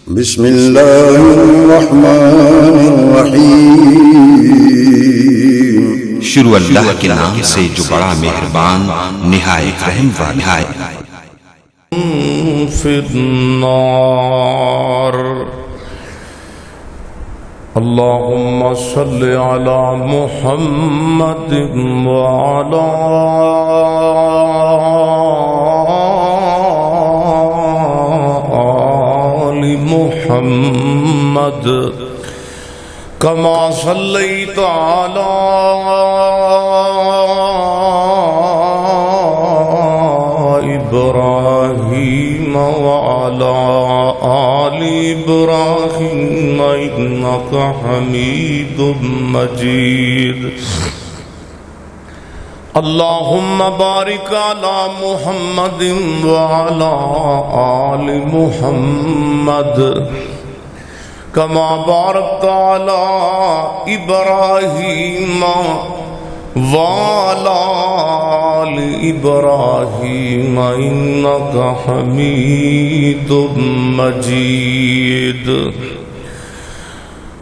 بسم اللہ الرحمن الرحیم شروع اللہ کے نام سے جو بڑا مہربان نہایت رحم والا ہے۔ فی النار اللہم صل علی محمد وعلی آل محمد کما صلیت علی إبراهيم وعلى آل إبراهيم إنك حميد مجيد اللهم بارك على محمد وعلى آل محمد كما باركت على إبراهيم وعلى آل إبراهيم إنك حميد مجيد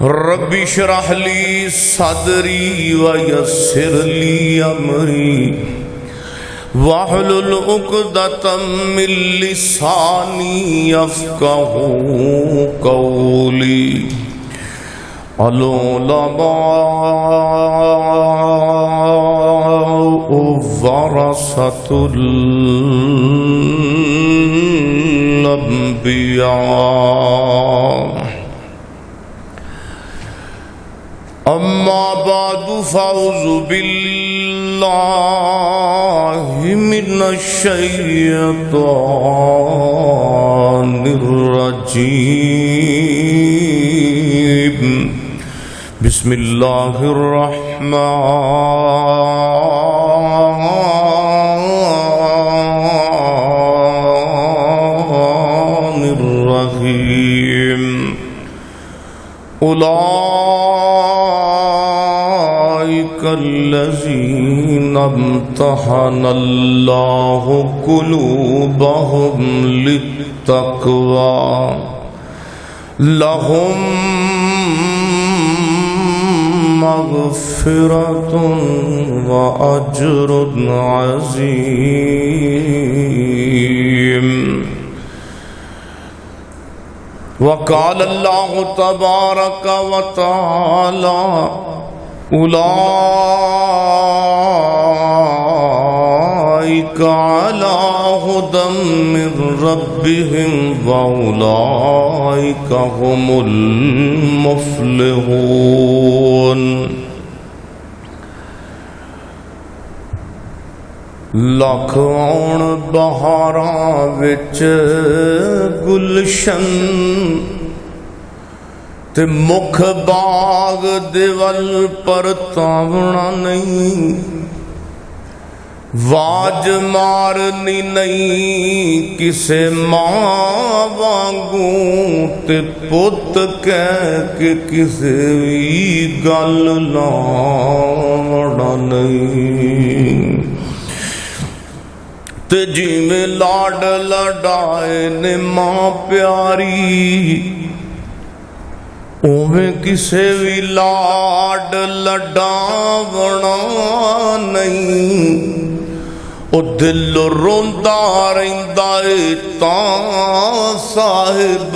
رب اشرح لي صدري ويسر لي أمري واحلل عقدة من لساني يفقهوا قولي العلماء ورثة الأنبياء أما بعد فأعوذ بالله من الشيطان الرجيم بسم اللہ الرحمن الرحیم اولئک الذین امتحن اللہ قلوبهم للتقوی لهم مغفرة وأجر عظيم وقال الله تبارك وتعالى أولئك على هدى من ربهم وأولئك هم المفلحون لکھ آن بہاراں وچ گلشن تے مکھ باغ دے ول پرتاونا نہیں واج مارنی نہیں کسے ماں وانگوں تے پت کہہ کے کسے بھی گل لاونا نہیں تے جی میں لاڈ لڈائے نے ماں پیاری اوویں کسے بھی لاڈ لڈاونا نہیں او دل روندا رہندا اے تاں صاحب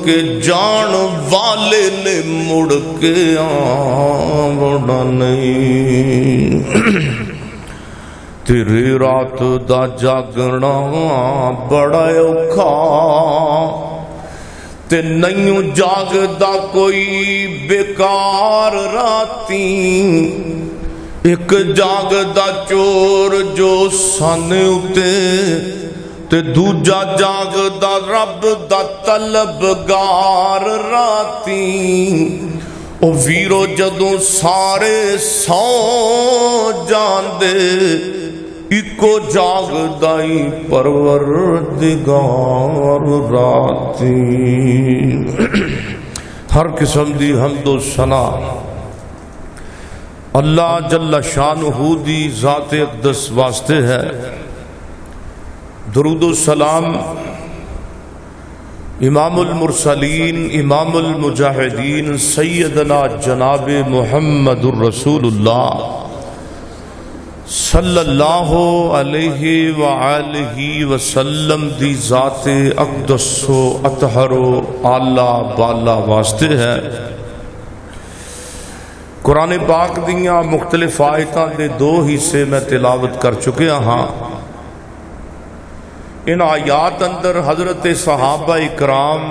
کے جان والے نے مڑ کے آونا نہیں تیری رات دا جاگنا بڑا اوکھا تے نہیں جاگدا کوئی بیکار راتی ایک جاگدا چور جو سن اتے تے دوجا جاگدا رب دا طلبگار راتی او ویرو جدوں سارے سو جاندے اکو جاگدائی پروردگار راتی ہر قسم دی حمد و ثنا اللہ جل شانہ دی ذات اقدس واسطے ہے۔ درود و سلام امام المرسلین امام المجاہدین سیدنا جناب محمد الرسول اللہ صلی اللہ علیہ وآلہ وسلم دی ذات اقدس و اطہر و اعلیٰ بالا واسطے ہے قرآن پاک دیاں مختلف آیتاں دے دو حصے میں تلاوت کر چکے ہاں۔ ان آیات اندر حضرت صحابہ اکرام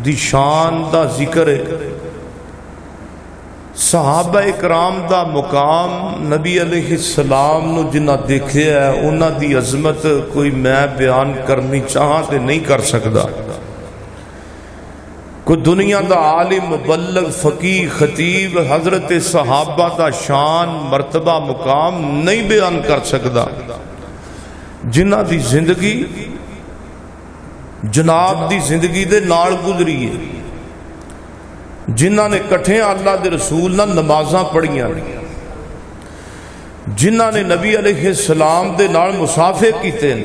دی شان دا ذکر ہے، صحابہ اکرام دا مقام نبی علیہ السلام نو جنہ دیکھے ہے انہ دی عظمت کوئی میں بیان کرنی چاہاں تے نہیں کر سکدا۔ کوئی دنیا دا عالم مبلغ فقیہ خطیب حضرت صحابہ دا شان مرتبہ مقام نہیں بیان کر سکدا، جنہ دی زندگی جناب دی زندگی دے نال گزری ہے، جنہ نے کٹھے اللہ دے رسول نہ نمازاں پڑھیاں، جنہ نے نبی علیہ السلام دے نال مسافے کیتے ہیں،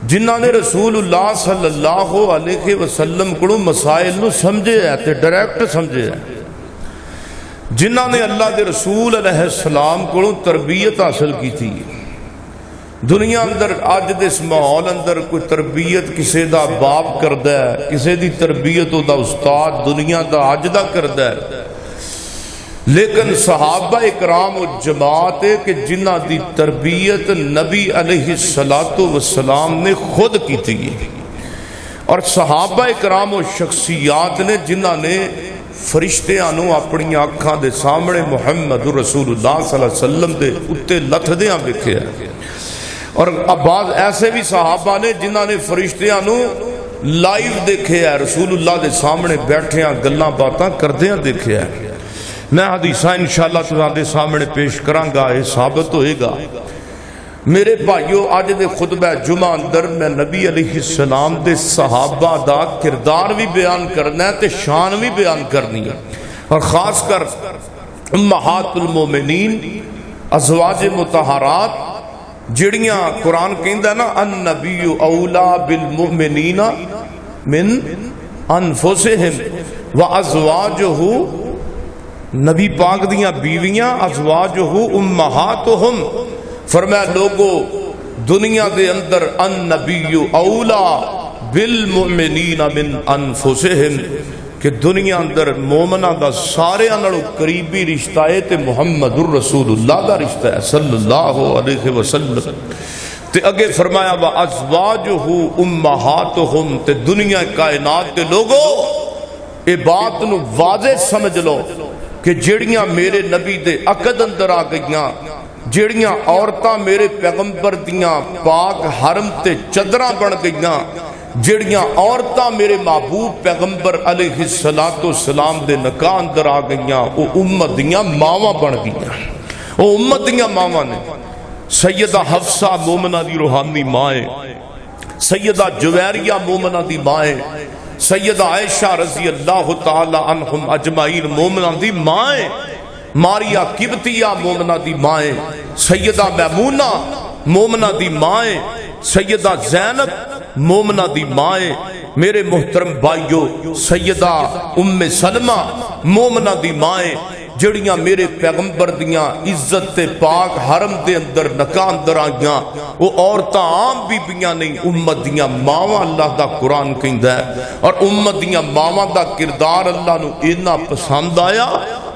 جنہ نے رسول اللہ صلی اللہ علیہ وسلم کو مسائل نو سمجھے ہے تے ڈائریکٹ سمجھے ہے، جنہ نے اللہ دے رسول علیہ السلام کو تربیت حاصل کی تھی۔ دنیا اندر آج دے اس ماحول اندر کوئی تربیت کسے دا باپ کردہ ہے، کسے دی تربیت دا استاد دنیا دا آج دا کردہ ہے، لیکن صحابہ اکرام و جماعت ہے کہ جنہ دی تربیت نبی علیہ السلام نے خود کی تھی، اور صحابہ اکرام و شخصیات نے جنہ نے فرشتے آنو اپنی آنکھاں دے سامنے محمد رسول اللہ صلی اللہ علیہ وسلم دے اتے لتھدیاں بکھے ہیں، اور اب بعض ایسے بھی صحابہ نے جنہ نے فرشتیاں نو لائیو دیکھے ہے، رسول اللہ دے سامنے بیٹھے ہیں گلاں باتاں کردیاں دیکھے ہے۔ میں حدیثاں انشاءاللہ تمہارے سامنے پیش کروں گا، یہ ثابت ہوئے گا۔ میرے بھائیو آج دے خطبہ جمعہ اندر میں نبی علیہ السلام دے صحابہ دا کردار بھی بیان کرنا ہے تے شان بھی بیان کرنی ہے، اور خاص کر امہات المومنین ازواج مطہرات جڑیاں قرآن کہندہ نا النبی اولا بالمؤمنین من انفسہم وازواجہ، نبی پاک دیاں بیویاں ازواجہ امہاتہم، فرمایا لوگو دنیا دے اندر النبی اولا بالمؤمنین من انفسہم، کہ دنیا اندر مومنہ دا سارے انڑو قریبی رشتہ ہے تے محمد الرسول اللہ دا رشتہ ہے صلی اللہ علیہ وسلم، تے اگے فرمایا وَأَزْوَاجُهُ أُمَّهَاتُهُمْ، تے دنیا کائنات تے لوگو اے بات نو واضح سمجھ لو کہ جڑیاں میرے نبی دے عقد اندر آ گئیاں، جڑیاں عورتاں میرے پیغمبر دیاں پاک حرم تے چدراں بن گئیاں، جڑیاں عورتاں میرے محبوب پیغمبر علیہ السلام دے نکاح اندر آ گئیاں، وہ امت دیاں ماواں بن گئیاں، وہ امت دیاں ماواں نے۔ سیدہ حفصہ مومنہ دی روحانی مائیں، سیدہ جویریہ مومنہ دی مائیں، سیدہ عائشہ رضی اللہ تعالی عنہم اجمعین مومنہ دی مائیں، ماریہ قبطیہ مومنہ دی مائیں، سیدہ میمونہ مومنہ دی مائیں، سیدہ زینب مومنہ دی مائیں، میرے محترم بھائیو سیدہ ام سلمہ مومنہ دی مائیں، جڑیاں میرے پیغمبر دیاں عزت پاک حرم دے اندر نکاح اندر آگیاں، وہ عورتاں عام بھی بیاں نہیں، امت دیاں ماواں اللہ دا قرآن کہندہ ہے، اور امت دیاں ماواں دا کردار اللہ نو اتنا پسند آیا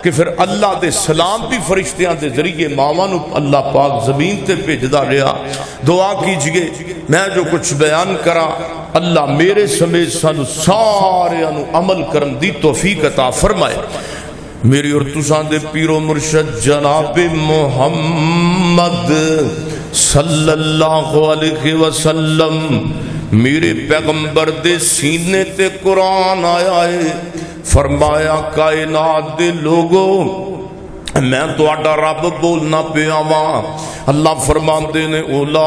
کہ پھر اللہ دے سلام بھی فرشتیاں دے ذریعے ماواں نو اللہ پاک زمین تے بھیجدا رہا۔ دعا کیجئے میں جو کچھ بیان کرا اللہ میرے سمیت سانو سارے انو عمل کرن دی توفیق عطا فرمائے۔ میری اور تساں دے پیر و مرشد جناب محمد صلی اللہ علیہ وسلم میرے پیغمبر دے سینے تے قرآن آیا ہے، فرمایا کائنات دے لوگو میں تو آڈا رب بولنا پہ آواں، اللہ فرماندے نے اولائکَ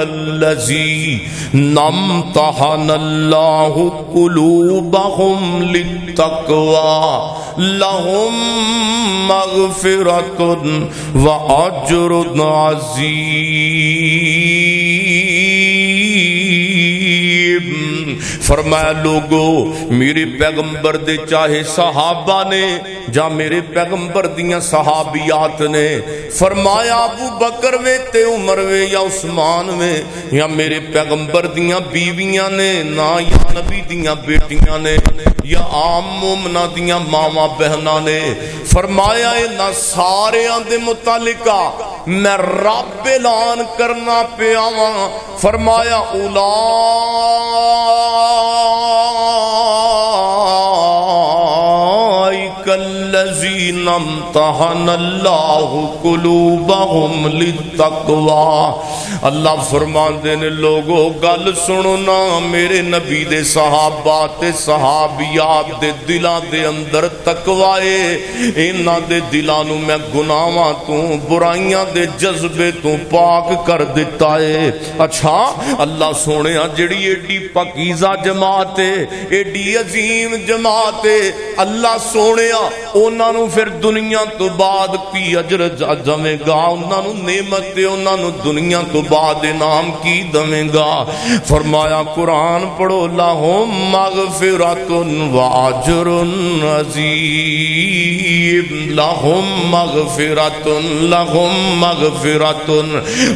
الذی امتحن اللہ قلوبہم للتقوی لہم مغفرۃ واجر عظیم۔ فرمایا لوگو میرے پیغمبر دے چاہے صحابہ نے جا میرے پیغمبر دیاں صحابیات نے، فرمایا ابو بکر وے تے عمر وے یا عثمان وے یا میرے پیغمبر دیاں بیویاں نے نا یا نبی دیاں بیٹیاں نے یا عام مومنہ دیاں ماما بہنہ نے، فرمایا انہاں سارے دے متعلقہ میں رب اعلان کرنا پہ آواں، فرمایا اولئک الذین امتحن اللہ قلوبہم للتقوی۔ اللہ فرماندے نے لوگو گل سنو نا، میرے نبی دے صحابہ تے صحابیات دے دلاں دے اندر تقوی انہاں دے دلاں نو میں گناہاں تو برائیاں دے جذبے تو پاک کر دیتا ہے۔ اچھا اللہ سونے جڑی ایڈی پاکیزہ جماعت ہے، ایڈی عظیم جماعت ہے، اللہ سونے انہاں نو پھر دنیا تو بعد کی اجر دے گا، انہاں نو نعمت انہاں نو دنیا تو بعد انعام کی دے گا۔ فرمایا قرآن پڑھو لہم مغفرۃ واجر عظیم، لہم مغفرۃ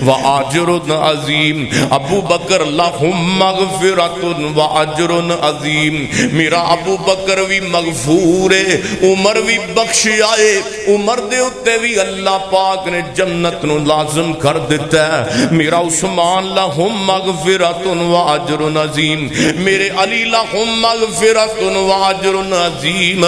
واجر عظیم۔ ابو بکر لہم مغفرۃ واجر عظیم، میرا ابو بکر بھی مغفور ہے، عمر بھی بخش آئے، عمر دے اتے بھی اللہ پاک نے جنت نو لازم کر دیتا ہے۔ میرا عثمان لہم مغفرۃ واجر عظیم، میرے علی لہم مغفرۃ واجر عظیم،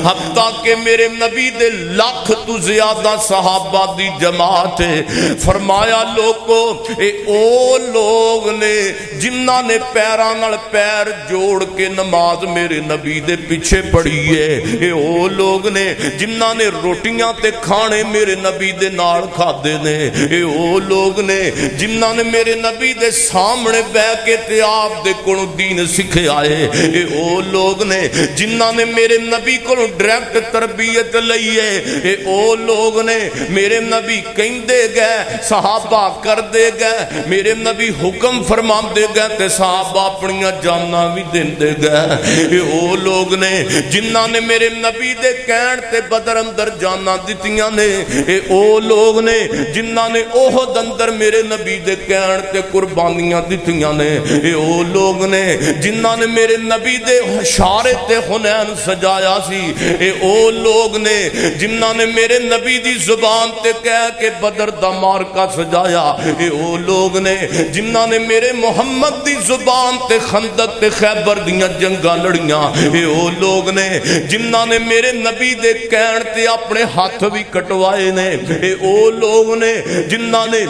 حتیٰ کہ میرے نبی دے لاکھ تو زیادہ صحابہ دی جماعت ہے۔ فرمایا لوگو اے او لوگ نے جنہاں نے پیراں نال پیر جوڑ کے نماز میرے نبی دے پیچھے پڑھی ہے، اے او لوگ نے جنہاں نے روٹیاں تے کھانے میرے نبی دے نال کھادے نے، اے او لوگ نے جنہاں نے میرے نبی دے سامنے بیٹھ کے تے آپ دے کولوں دین سکھے آئے، اے او لوگ نے جنہاں نے میرے نبی کولوں ڈائریکٹ تربیت لئی ہے، اے او لوگ نے میرے نبی کہندے گئے صحابہ کر دے گئے، میرے نبی حکم فرما دے گئے تے صحابہ اپنیاں جاناں بھی دیندے گئے، اے او لوگ نے جنہاں نے میرے نبی دے کہن تے بدر اندر جاناں دتیاں نے، اے او لوگ نے جنہاں نے احد اندر میرے نبی دے کہن تے قربانیاں دتیاں نے، اے او لوگ نے جنہاں نے میرے نبی دے اشارے تے حنین سجایا سی، اے او لوگ نے جنہاں نے میرے نبی دی زبان تے کہہ کے بدر دا مارکا سجایا، اے او لوگ نے جنہاں نے میرے محمد دی زبان تے خندق تے خیبر دیاں جنگاں لڑیاں، اے او لوگ نے جنہاں نے میرے نبی دے کہن تے اپنے ہاتھ بھی کٹوائے نے، اے او لوگ نے جنہاں نے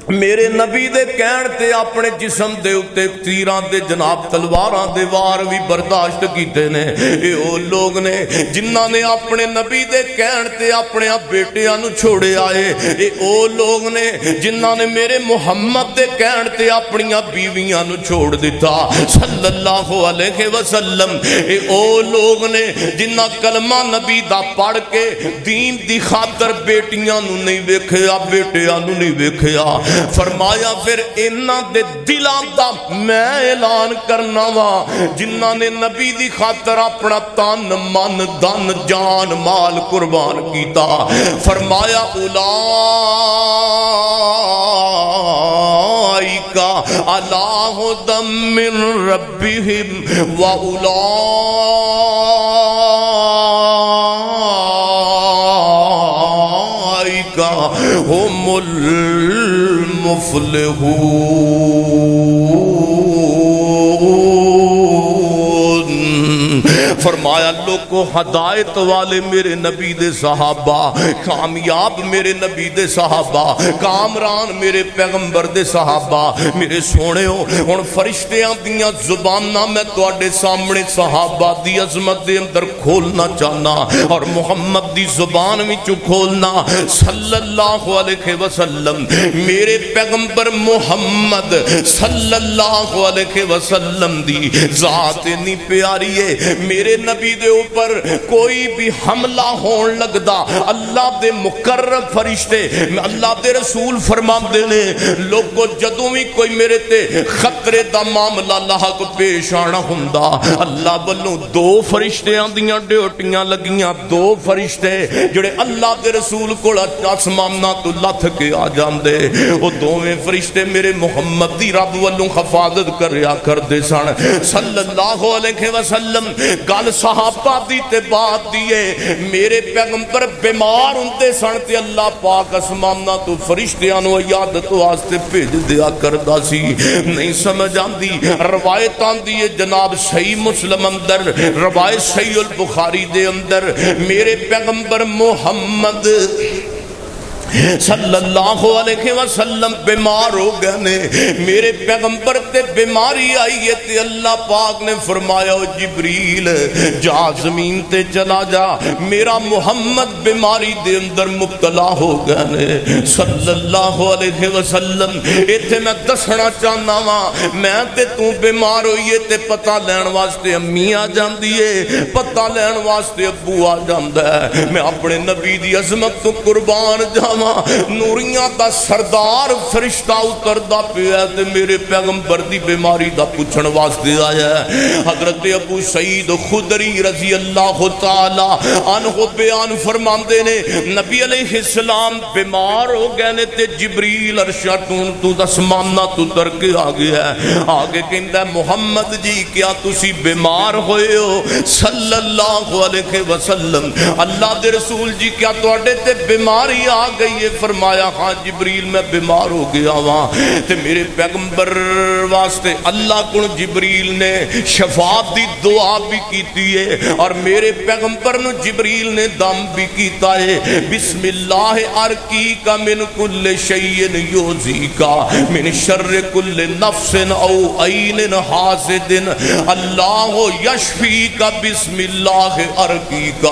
میرے نبی دے کہن تے اپنے جسم دے اتے تیراں دے جناب تلواراں دے وار بھی برداشت کیتے نے، اے او لوگ نے جنہاں نے اپنے نبی دے کہن تے اپنے بیٹیاں نو چھوڑے آئے، اے او لوگ نے جنہاں نے میرے محمد دے کہن تے اپنیاں بیویاں نو چھوڑ دیتا صلی اللہ علیہ وسلم، اے او لوگ نے جنہاں کلمہ نبی دا پڑھ کے دین دی خاطر بیٹیاں نو نہیں ویکھیا، بیٹیاں نو نہیں ویکھیا۔ فرمایا پھر انہاں دے دلاں دا میں اعلان کرنا وا جنہاں نے نبی دی خاطر اپنا تن من دن جان مال قربان کیتا، فرمایا اولئک علی ھدی من ربہم واولئک هم المفلحون۔ فرمایا لوگو ہدایت والے میرے نبی دے صحابہ، کامیاب میرے نبی دے صحابہ، کامران میرے پیغمبر دے صحابہ، میرے سونے ہو ہن فرشتیاں دیاں زباناں میں تواڈے سامنے صحابہ دی عظمت دے اندر کھولنا چاہنا اور محمد دی زبان وچوں کھولنا صلی اللہ علیہ وسلم۔ میرے پیغمبر محمد صلی اللہ علیہ وسلم دی ذات اتنی پیاری ہے، میرے نبی دے اوپر کوئی بھی حملہ ہون لگدا اللہ دے مقرب فرشتے، اللہ دے رسول فرماندے نے لوگو جدوں بھی کوئی میرے تے خطرے دا معاملہ لاحق پیش آنا ہوندا اللہ والوں دو فرشتیاں دیاں ڈیوٹیاں لگیاں، دو فرشتے جڑے اللہ دے رسول کول آسماناں تو لتھ کے آ جاندے، وہ دوویں فرشتے میرے محمد دی رب والوں حفاظت کریا کردے سن صلی اللہ علیہ وسلم۔ گل صحابہ دی تے بات دیئے، میرے پیغمبر بیمار ہوندے سن تے اللہ پاک آسماناں تو فرشتیاں نو عیادت واسطے بھیج دیا کردا سی۔ نہیں سمجھ آندی روایتاں دی جناب صحیح مسلم اندر، روایت صحیح البخاری دے اندر میرے پیغمبر محمد صلی اللہ علیہ وسلم بیمار ہو گئے نے، میرے پیغمبر تے بیماری آئی ہے تے اللہ پاک نے فرمایا جبریل جا زمین تے چلا جا، میرا محمد بیماری دے اندر مبتلا ہو گئے نے صلی اللہ علیہ وسلم۔ ایتھے میں دسنا چاہنا وا میں تے تو بیمار ہوئیے تے پتہ لین واسطے امی آ جاندی ہے، پتہ لین واسطے ابو آ جاندا ہے، میں اپنے نبی دی عظمت تو قربان جا نوریاں دا سردار فرشتہ اتردا پیا تے میرے پیغمبر دی بیماری دا پوچھن واسطے آیا ہے۔ حضرت ابو سعید خدری رضی اللہ تعالی عنہ بیان فرماندے نے نبی علیہ السلام بیمار ہو گئے نے تے جبریل عرش تو آسماناں تو اتر کے آ گیا ہے، آگے کہندا ہے محمد جی کیا تسی بیمار ہوئے ہو صلی اللہ علیہ وسلم؟ اللہ دے رسول جی کیا تواڈے تے بیماری آ گئی؟ یہ فرمایا ہاں جبریل میں بیمار ہو گیا وہاں تے میرے پیغمبر واسطے اللہ کو جبریل نے شفاعت دی دعا بھی کیتی ہے اور میرے پیغمبر نو جبریل نے دم بھی کیتا ہے بسم اللہ ارقیک من کل شیء یؤذیک من شر کل نفس او عین حاسد اللہ یشفیک بسم اللہ ارقیک۔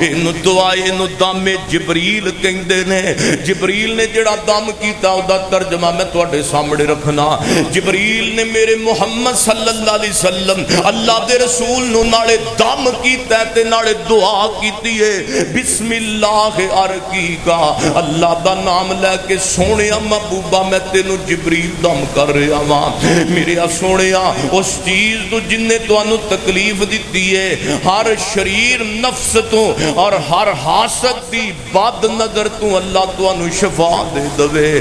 ان دعائے نو دم جبریل کہندے نے۔ جبریل نے جڑا دم کیتا او دا ترجمہ میں تواڈے سامنے رکھنا۔ جبریل نے میرے محمد صلی اللہ علیہ وسلم اللہ دے رسول نو نالے دم کیتا تے نالے دعا کیتی ہے بسم اللہ ارقیکا، اللہ دا نام لے کے سونیا محبوبہ میں تینو جبریل دم کر رہا ہاں۔ میرے سونیا اس چیز تو جن نے تانوں تکلیف دتی ہے ہر شریر نفس تو اور ہر حاسد دی بد نظر تو اللہ تو انو شفا دے دوے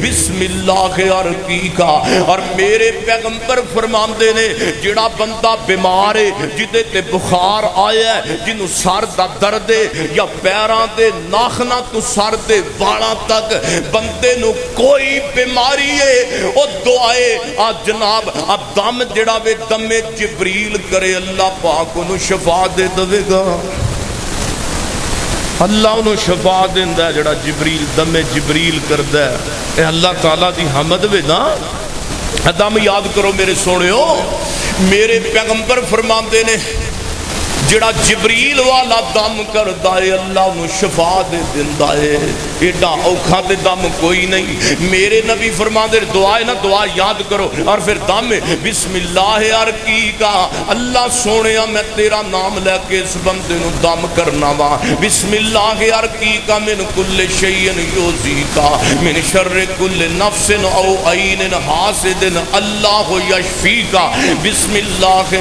بسم اللہ ارقیکا۔ اور میرے پیغمبر فرماندے نے جڑا بندہ بیمار ہے جدے تے بخار آیا ہے جنو سر دا درد ہے یا پیراں دے ناخنا تو سر دے والاں تک بندے نو کوئی بیماری ہے او دعائے آ جناب اب دم جڑا وے دم جبریل کرے اللہ پاک انو شفا دے دوے گا۔ اللہ انہوں شفا دیندہ ہے جڑا جبریل دم جبریل کردہ ہے۔ اے اللہ تعالیٰ دی حمد وے نا دم یاد کرو میرے سونے ہو۔ میرے پیغمبر فرماندے نے جڑا جبریل والا دم کردہ ہے اللہ انہوں شفا دے دیندہ ہے، ایڈا اوکھا دے دم کوئی نہیں۔ میرے نبی فرماندے دعائے نا دعا یاد کرو اور پھر دم بسم اللہ ارقیکا، اللہ سونیا میں تیرا نام لے کے اس بندے نو دم کرنا وا بسم اللہ ارقیکا من کل شیء یؤذیکا من شر کل نفس او عین حاسد اللہ یشفیکا بسم اللہ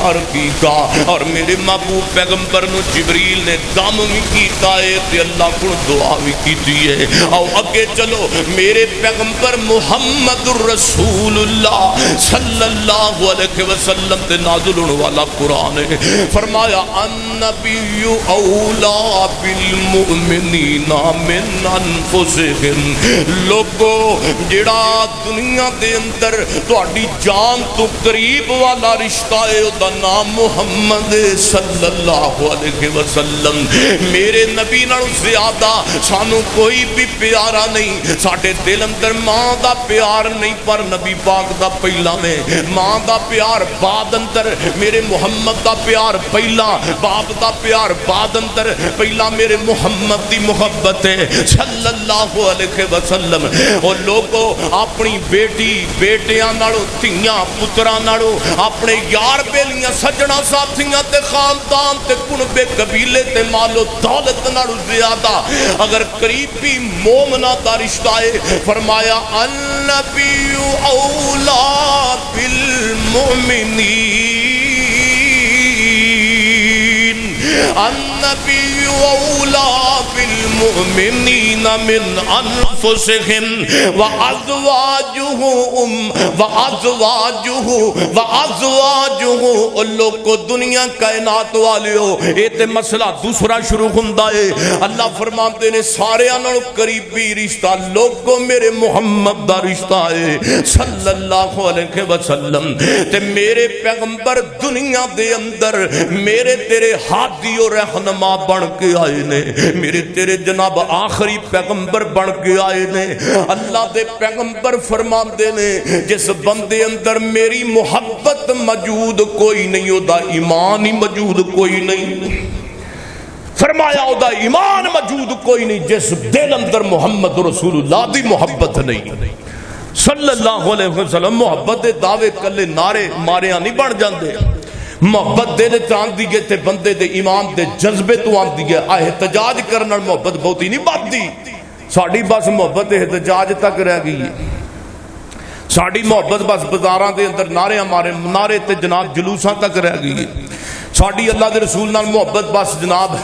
ارقیکا۔ اور میرے محبوب پیغمبر نو جبریل نے دم بھی کیتا ہے تے اللہ پاک کو دعا بھی کیتی ہے. آؤ اگے چلو, میرے پیغمبر محمد الرسول اللہ صلی اللہ علیہ وسلم تے نازل ہونے والا قرآن ہے. فرمایا النبی اولا بالمؤمنین من انفسہم. لوگو جڑا دنیا دے اندر تہاڈی جان تو قریب والا رشتہ ہے او دا نام محمد صلی اللہ علیہ وسلم. میرے نبی نال زیادہ سانو کوئی بھی پیارا نہیں. ساڈے دل اندر ماں دا پیار نہیں, پر نبی پاک دا پہلا میں. ماں دا پیار بعد اندر, میرے محمد دا پیار پہلا. باپ دا پیار بعد اندر, پہلا میرے محمد دی محبت ہے صلی اللہ علیہ وسلم. اور لوگوں اپنی بیٹی بیٹیاں نالوں, دھیاں پتراں نالوں, اپنے یار بیلیاں سجنا ساتھیاں تے خاندان تے کنبے قبیلے تے مالو دولت نالوں زیادہ اگر قریبی مومنہ دا رشتہ ہے. فرمایا النبی اولا بالمؤمنین, النبی اولا بالمؤمنین من انفسہم وازواجہ. لوگ کو دنیا کائنات والے ہو, یہ تے مسئلہ دوسرا شروع ہوندا ہے. اللہ فرماتے نے سارے انہوں قریبی رشتہ لوگ کو میرے محمد دا رشتہ ہے صلی اللہ علیہ وسلم. تے میرے پیغمبر دنیا دے اندر میرے تیرے ہادی اور رہنما بن کے آئے نے, میرے تیرے جناب آخری پیغمبر بن کے آئے نے. اللہ دے پیغمبر فرماندے نے جس بندے اندر میری محبت موجود کوئی نہیں, او دا ایمان ہی موجود کوئی نہیں. فرمایا او دا ایمان موجود کوئی نہیں جس دل اندر محمد رسول اللہ دی محبت نہیں صلی اللہ علیہ وسلم. محبت دے دعوے کلے نعرے ماریاں نہیں بن جاندے. محبت دے آندی ہے تے بندے دے ایمان دے جذبے تو آندی ہے. احتجاج کرنا محبت بہت ہی نہیں باتتی. ساڑی بس محبت احتجاج تک رہ گئی ہے. ساڑی محبت بس بازاراں دے اندر نعرے ہمارے نعرے تے جناب جلوساں تک رہ گئی ہے. ساڑی اللہ دے رسول نال محبت بس جناب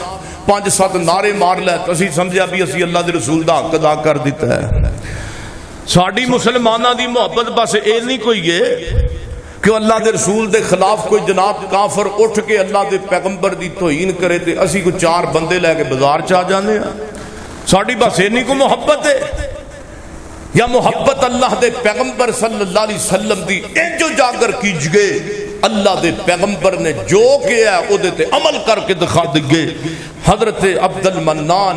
5-7 نعرے مار لے تو اسی سمجھا بھی اسی اللہ دے رسول دا حق ادا کر دیتا ہے. ساڑی مسلمانہ دی محبت بس اے نہیں کوئی ہے کہ اللہ دے رسول دے خلاف کوئی جناب کافر اٹھ کے اللہ دے پیغمبر دی توہین کرے تے اسی کو 4 بندے لے کے بازار چاہ جانے ہیں. ساڑی بس اے نہیں کو محبت ہے, یا محبت اللہ دے پیغمبر صلی اللہ علیہ وسلم دی انجو جاگر کیجئے. اللہ دے پیغمبر نے جو کیا ہے او دیتے عمل کر کے دکھا دیگے. حضرت عبد المنان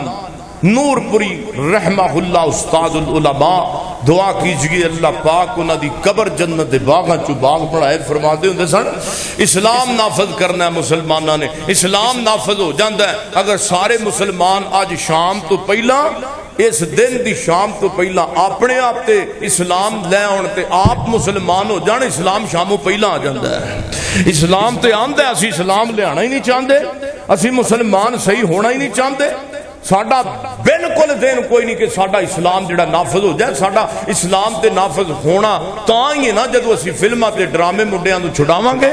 نور پوری رحمہ اللہ استاد العلماء دعا کیجئے اللہ پاک انہاں دی قبر جنت دے باغاں چو باغ بڑھائے. فرماتے ہوندے سن اسلام نافذ کرنا ہے مسلمانہ نے, اسلام نافذ ہو جاندہ ہے اگر سارے مسلمان آج شام تو پہلا اس دن دی شام تو پہلا اپنے آپ تے اسلام لے آن تے آپ مسلمان ہو جانے, اسلام شاموں پہلا آ جاندہ ہے. اسلام تے آندہ ہے, اسی اسلام لے آنا ہی نہیں چاہندے, اسی مسلمان صحیح ہونا ہی نہیں چاہندے. ساڑھا بالکل دین کوئی نہیں کہ ساڑھا اسلام جڑا نافذ ہو جائے. ساڑھا اسلام تے نافذ ہونا تاں ہی نا جدو اسی فلمہ تے ڈرامے مڈیاں تو چھڑاواں گے,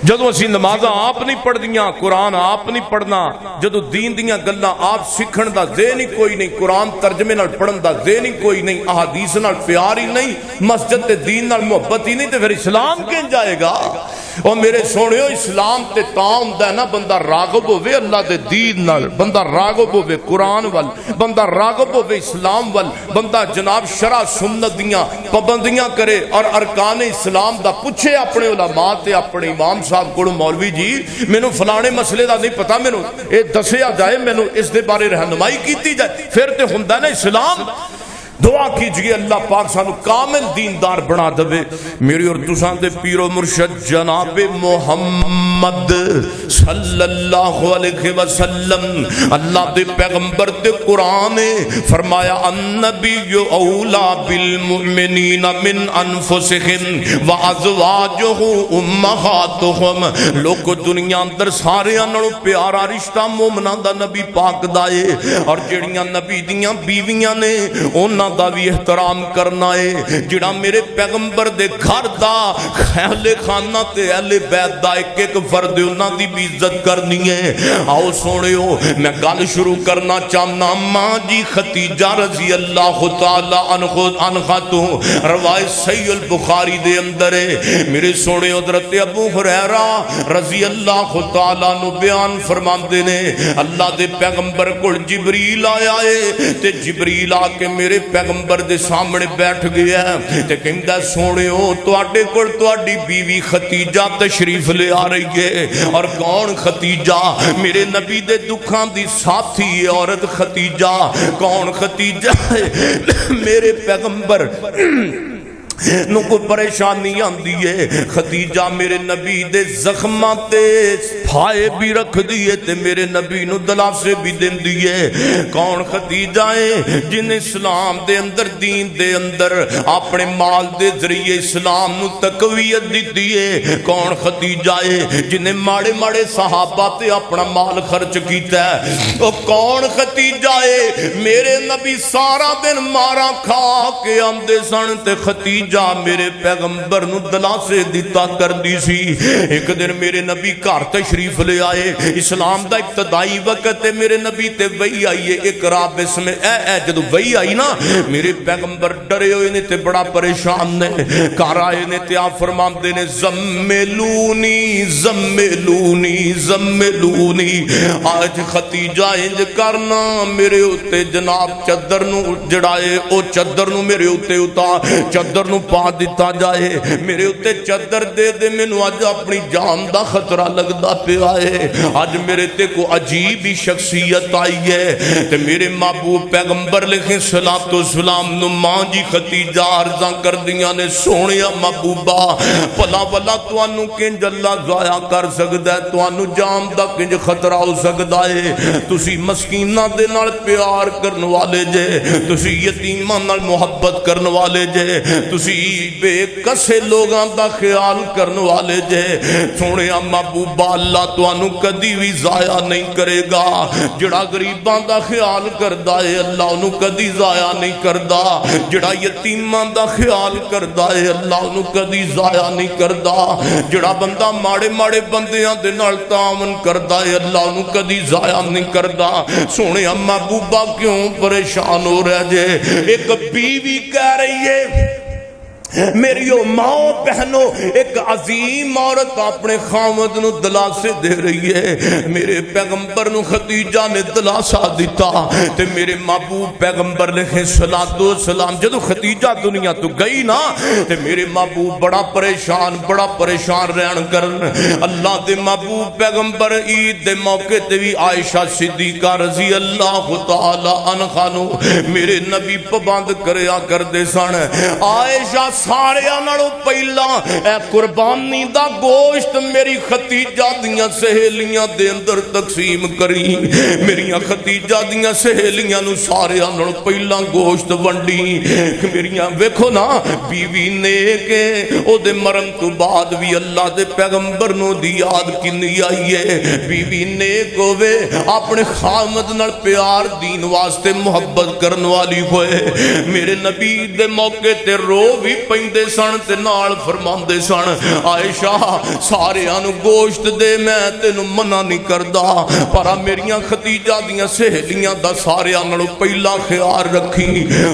جدو اسی نمازاں آپ نہیں پڑھ دیاں, قرآن آپ نہیں پڑھنا, جدو دین دیاں گلاں آپ سکھن دا ذہن ہی کوئی نہیں, قرآن ترجمے نال پڑھن دا ذہن ہی کوئی نہیں, احادیث نال پیار ہی نہیں, مسجد تے دین نال محبت ہی نہیں, تے پھر اسلام کہیں جائے گا. اور میرے سونیو اسلام تے تاں ہوندا ہے نا بندہ راغب ہوئے اللہ دے دین نال, بندہ راغب ہوئے قرآن وال, بندہ راغب ہوئے اسلام وال, بندہ جناب شرع سنت دیاں پابندیاں کرے اور ارکان اسلام دا پوچھے اپنے علماء تے اپنے امام صاحب کو, مولوی جی مینوں فلانے مسئلے دا نہیں پتا, مینوں اے دسیا جائے, مینوں اس دے بارے رہنمائی کیتی جائے, پھر تے ہوندا نا اسلام. دعا کیجئے اللہ پاک سانو کامل دیندار بنا دے. میری اور تساں دے پیر و مرشد جناب محمد صلی اللہ علیہ وسلم اللہ دے پیغمبر دے قرآن فرمایا النبی اولا بالمؤمنین من انفسہم وازواجہ امہاتہم. لوگ دنیا اندر سارے انہوں پیارا رشتہ مومنہ دا نبی پاک دائے, اور جڑیاں نبی دیاں بیویاں نے انہاں دا بھی احترام کرنا ہے جڑا میرے پیغمبر دے گھر دا اہل خانہ تے اہل بیت دا ایک ایک فرد انہاں دی بھی عزت کرنی ہے۔ آؤ سونیو میں گل شروع کرنا چاہنا ماں جی خدیجہ رضی اللہ تعالی عنہ تو روایت صحیح البخاری دے اندر ہے۔ میرے سونے حضرت ابو ہریرہ رضی اللہ تعالیٰ عنہ بیان فرماندے نے اللہ دے پیغمبر کو جبریل آیا ہے تے جبریل آ کے میرے پیغمبر دے سامنے بیٹھ گیا ہے تے کہندا سونیو تواڈے کول تواڈی بیوی خدیجہ تشریف لے آ رہی ہے۔ اور کون خدیجہ؟ میرے نبی دے دکھاں دی ساتھی ہے عورت خدیجہ۔ کون خدیجہ ہے؟ میرے پیغمبر نو کوئی پریشانی آندی ہے خدیجہ میرے نبی دے زخماں تے پھائے بھی رکھ دیئے تے میرے نبی نو دلاسے بھی دن دیئے۔ کون خدیجہ ہے جن اسلام دے اندر دین دے اندر اپنے مال دے ذریعے اسلام نو تقویت دی دیئے؟ کون خدیجہ ہے جنہیں ماڑے ماڑے صحابہ تے اپنا مال خرچ کیتا ہے؟ وہ کون خدیجہ ہے میرے نبی سارا دن مارا کھا کے آندے سن تے خدیجہ میرے پیغمبر نو دلاسے دیتا کر دی سی۔ ایک دن میرے نبی گھر تشریف لے آئے، اسلام دا ابتدائی وقت ہے، میرے نبی تے وحی آئی ہے اقرا بسم اے جدو وحی آئی نا میرے پیغمبر ڈرے ہوئے نے تے بڑا پریشان نے گھر آئے نے تے آپ فرماندے نے زملونی زملونی زملونی آج خدیجہ انج کرنا میرے اتے جناب چادر نو جڑائے او چادر نو میرے اتے چادر نو پا دیتا جائے، میرے اتے چادر دے دے مینوں اج اپنی جان دا خطرہ لگدا پیا ہے۔ اج میرے تے کو عجیب ہی شخصیت آئی ہے تے میرے محبوب پیغمبر لکھیں صلاۃ و سلام نو ماں جی خدیجہ عرضاں کر دیاں نے سونیا محبوبہ بھلا بھلا تانوں کنج اللہ ضائع کر سکدا ہے، تانوں جان دا کنج خطرہ ہو سکدا ہے؟ تسی مسکیناں دے نال پیار کرن والے جے، تسی یتیماں نال محبت کرن والے جے، تسی بے کسے لوگاں دا خیال کرن والے جے۔ سونے محبوبہ اللہ تانوں کدی بھی ضائع نہیں کرے گا، جڑا غریباں دا خیال کردا ہے اللہ انہوں کدی ضائع نہیں کردا، جڑا یتیماں دا خیال کردا ہے اللہ انہوں کدی ضائع نہیں کردا، جڑا بندہ ماڑے ماڑے بندیاں دے نال تعاون کردا ہے اللہ انہوں کدی ضائع نہیں کردا۔ سونے محبوبہ کیوں پریشان ہو رہے جے؟ ایک بیوی کہہ رہی ہے میری ماں بہنوں ایک عظیم عورت اپنے خامد نو دلاسے دے رہی ہے، میرے پیغمبر نو خدیجہ نے دلاسا دیتا تے میرے محبوب پیغمبر لکھیں صلاۃ و سلام جدو خدیجہ دنیا تو گئی نا تے میرے محبوب بڑا پریشان رہن کرن۔ اللہ دے محبوب پیغمبر عید دے موقع تے بھی عائشہ صدیقہ رضی اللہ تعالی عنہا نو میرے نبی پابند کریا کر دے سن۔ عائشہ سارے نالوں پہلا اے قربانی دا گوشت میری خدیجہ دیاں سہیلیاں دے اندر تقسیم کری، میری خدیجہ دیاں سہیلیاں نو سارے نالوں پہلا گوشت ونڈی۔ میریاں ویکھو نا بیوی نے کہ او دے مرن تو بعد بھی اللہ دے پیغمبر نو دی یاد کنی آئی ہے، بیوی نے کووے اپنے خامد نال پیار دین واسطے محبت کرن والی ہوئے۔ میرے نبی دے موقع تے رو بھی پیندے سن تے نال فرماندے سن عائشہ سارے انو گوشت دے میں تینوں منع نہیں کردا، پر میریاں خدیجہ دیاں سہیلیاں دا سارے انو پہلا خیال رکھی۔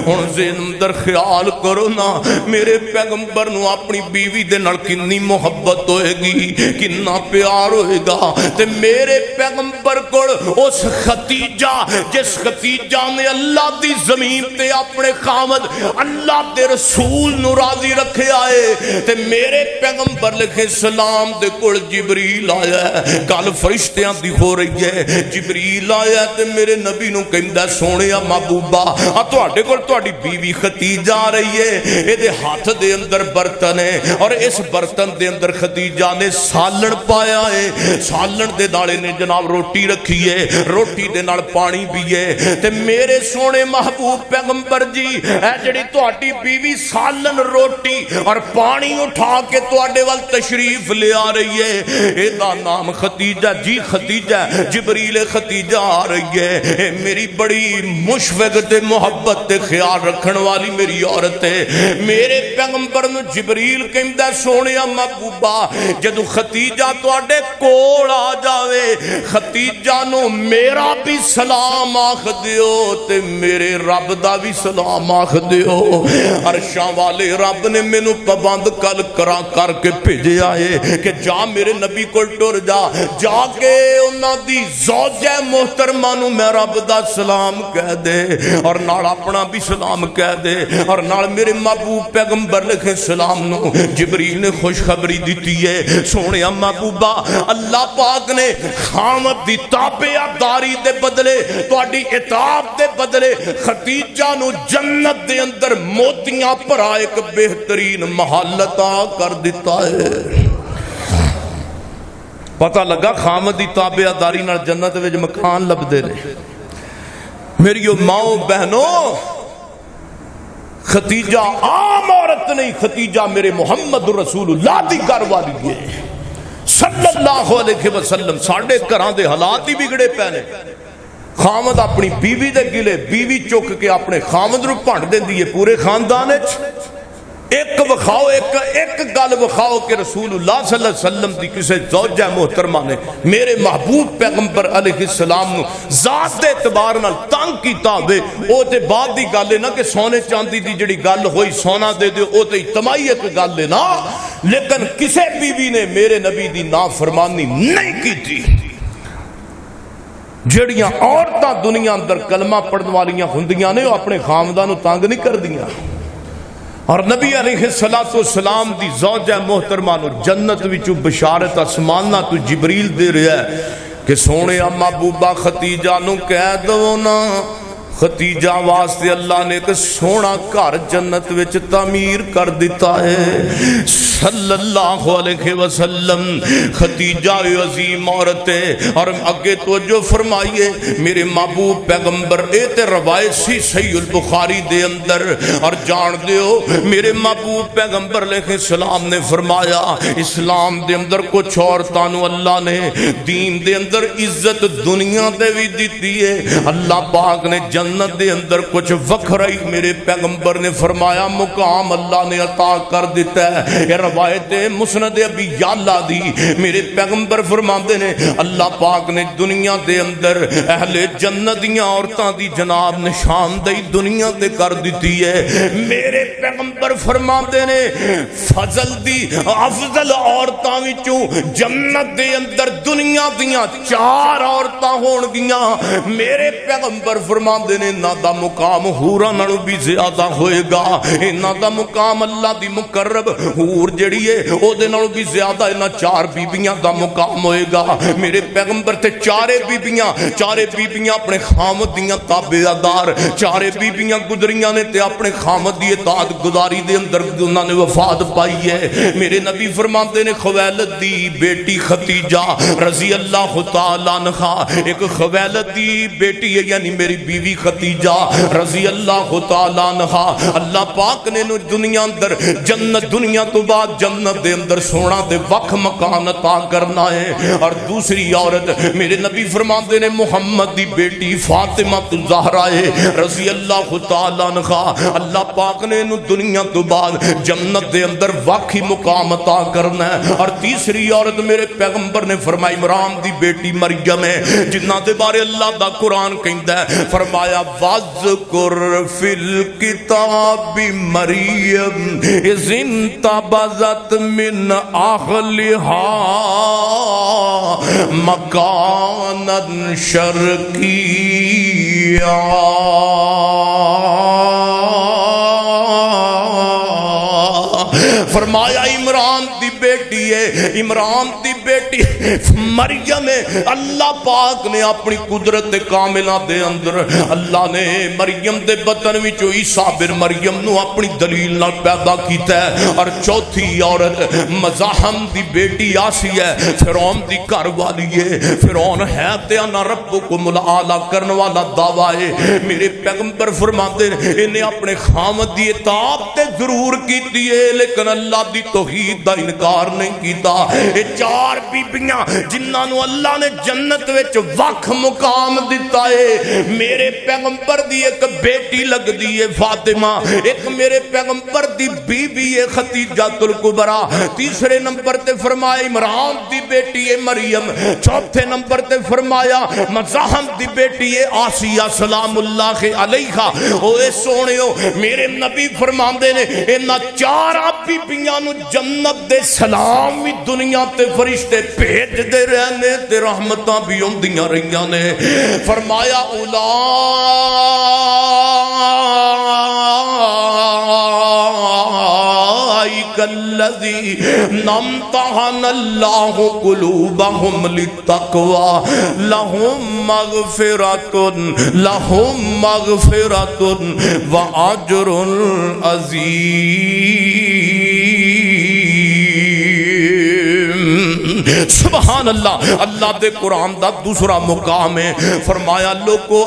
ہن ذہن اندر خیال کرو نا میرے پیغمبر نو اپنی بیوی دے نال کنی محبت ہوئے گی، کنا پیار ہوئے گا تے میرے پیغمبر کول اس خدیجہ جس خدیجہ نے اللہ دی زمین تے اپنے خامد اللہ دے رسول نو راضی رکھے آئے تے میرے پیغمبر لکھے سلام دے کول جبریل آیا ہے، گل فرشتیاں دی ہو رہی ہے، جبریل آیا تے میرے نبی نو کہندا سونیا محبوبہ تواڈے کول تواڈی بیوی خدیجہ آ رہی ہے، اے دے ہاتھ دے اندر برتن ہے اور اس برتن دے اندر خدیجہ نے سالن پایا ہے، سالن دے نال نے جناب روٹی رکھی ہے، روٹی دے نال پانی بھی ہے تے میرے سونے محبوب پیغمبر جی اے جڑی تواڈی بیوی سالن روٹی اور پانی اٹھا کے تواڈے ول تشریف لے آ رہی ہے، ایدا نام ختیجہ، جی ختیجہ، جبریل ختیجہ آ رہی ہے، میری بڑی مشفق تے محبت تے خیال رکھن والی میری عورت ہے۔ میرے پیغمبر نو جبریل کہندا سونیا محبوبہ جدو ختیجہ تواڈے کول آ جاوے ختیجہ نو میرا بھی سلام آکھ دیو تے میرے رب دا بھی سلام آکھ دیو۔ عرشاں والے رب نے مینوں پابند کل کرا کر کے بھیجے آئے کہ جا میرے نبی کو ٹر جا، جا کے انہاں دی زوجہ محترمہ نو میں رب دا سلام کہہ دے اور نال اپنا بھی سلام کہہ دے، اور نال میرے محبوب پیغمبر لکھے سلام نو جبریل نے خوشخبری دیتی ہے۔ سونیا محبوبہ اللہ پاک نے خامد دی تابعداری دے بدلے تہاڈی اطاعت دے بدلے ختیجہ نو جنت دے اندر موتیاں پرا ایک بہترین محل عطا کر دیتا ہے۔ پتہ لگا خامد دی تابعداری نال جنت وچ مکان لبدے نے۔ میریو ماؤ بہنوں، ختیجہ عام عورت نہیں، ختیجہ میرے محمد رسول اللہ دی گھر والی ہے صلی اللہ علیہ وسلم۔ ساڈے گھراں دے حالات ہی بگڑے پے نے۔ خامد اپنی بیوی دے گلے، بیوی چک کے اپنے خامد نو پھنڈ دیندی ہے پورے خاندان وچ۔ ایک وکھاؤ، ایک گل وکھاؤ کہ رسول اللہ صلی اللہ علیہ وسلم دی کسے زوجہ محترمہ نے میرے محبوب پیغمبر علیہ السلام نو ذات دے اعتبار نال تنگ کیتا ہوئے۔ او تے بعد دی گل ہے نا کہ سونے چاندی دی جڑی گل ہوئی سونا دے دے، او تے اجتماعی ایک گل ہے نا، لیکن کسے بیوی نے میرے نبی دی نافرمانی نہیں کیتی۔ جڑیاں عورتاں دنیا اندر کلمہ پڑھن والیاں ہوندیاں نے، او اپنے خاندان نو تنگ نہیں کردیاں۔ اور نبی علیہ السلام دی زوجہ محترمہ نو جنت وچوں بشارت آسماناں تو جبریل دے رہا ہے کہ سونے محبوبہ ختیجہ نو کہہ دو نا، ختیجہ واسطے اللہ نے ایک سونا گھر جنت وچ تعمیر کر دیتا ہے صلی اللہ علیہ وسلم۔ ختیجہ عظیم عورت ہے، اور اگے توجہ فرمائیے میرے محبوب پیغمبر، اے تے روایت سی صحیح البخاری دے اندر، اور جان دیو میرے محبوب پیغمبر علیہ السلام نے فرمایا اسلام دے اندر کچھ عورتاں نو اللہ نے دین دے اندر عزت دنیا دے بھی دیتی ہے۔ اللہ پاک نے جنت دے اندر کچھ وکھرائی میرے پیغمبر نے فرمایا مقام اللہ نے عطا کر دیتا ہے۔ یہ روایت مسند ابی یعلا دی، میرے پیغمبر فرماندے نے اللہ پاک نے دنیا دے اندر اہل جنت دیاں عورتاں دی جناب نشاندہی دنیا تے کر دیتی ہے۔ میرے پیغمبر فرماندے نے فضل دی افضل عورتاں وچوں جنت دے اندر دنیا دیاں 4 عورتاں ہون گیاں۔ میرے پیغمبر فرماندے نے انہاں دا مقام حوراں نالوں بھی زیادہ ہوئے گا، انہاں دا مقام اللہ دی مقرب حور جڑی ہے او دے نالوں بھی زیادہ انہاں 4 بیبیاں دا مقام ہوئے گا۔ میرے پیغمبر تے 4 بیبیاں اپنے خامد دیاں تابعدار، 4 بیبیاں گزریاں نے تے اپنے خامد دی اطاعت گزاری دے اندر انہاں نے وفات پائی ہے۔ میرے نبی فرماتے نے خویلد دی بیٹی ختیجہ رضی اللہ تعالیٰ عنہا، ایک خویلد دی بیٹی ہے یعنی میری بیوی ختیجہ رضی اللہ تعالیٰ عنہا، اللہ پاک نے دنیا اندر جنت، دنیا تو بعد جنت دے اندر سونا دے وقت مکان عطا کرنا ہے۔ اور دوسری عورت میرے نبی فرماتے نے محمد دی بیٹی فاطمہ الزہرا رضی اللہ تعالیٰ عنہا، اللہ پاک نے دنیا تو بعد جنت دے اندر واقعی مقام عطا کرنا ہے۔ اور تیسری عورت میرے پیغمبر نے فرمائی عمران دی بیٹی مریم ہے، جنہ دے بارے اللہ دا قرآن کہندا ہے، فرمایا وَذْكُرْ فِي الْكِتَابِ مریم اذ انتبذت من اہلہا مکانا شرقیہ فرمایا عمران دی بیٹی ہے، عمران دی بیٹی مریم ہے۔ اللہ پاک نے اپنی قدرت کاملہ دے اندر اللہ نے مریم دے بطن وچوں عیسیٰ بن مریم نو اپنی دلیل نال پیدا کیتا ہے۔ اور چوتھی عورت مزاحم دی بیٹی آسیہ ہے، فرعون دی گھر والی ہے۔ فرعون ہے تے انا ربکم الاعلی کرنے والا دعویٰ ہے۔ میرے پیغمبر فرماتے ہیں انہیں اپنے خامد دی اطاعت تے ضرور کیتی ہے لیکن اللہ دی توحید دا انکار نہیں کیتا۔ یہ چار بیبیاں جنہاں نو اللہ نے جنت وچ وکھ مقام دیتا ہے۔ میرے پیغمبر دی ایک بیٹی لگ دی ہے فاطمہ، ایک میرے پیغمبر دی بیوی ہے خدیجہ الکبریٰ، تیسرے نمبر تے فرمایا عمران دی بیٹی ہے مریم، چوتھے نمبر تے فرمایا مزاحم دی بیٹی ہے آسیہ سلام اللہ علیہا۔ اوے سونےو میرے نبی فرماندے نے انہاں چار بیبیاں نو جنت دے سلام بھی دنیا تے فرشتے بھیج دے رہنے تے رحمتاں بھی ہوندیاں رہیاں نے۔ فرمایا الذين امتحن الله قلوبهم للتقوى لهم مغفرة وأجر عظيم۔ سبحان اللہ، اللہ دے قرآن دا دوسرا مقام ہے۔ فرمایا لوکو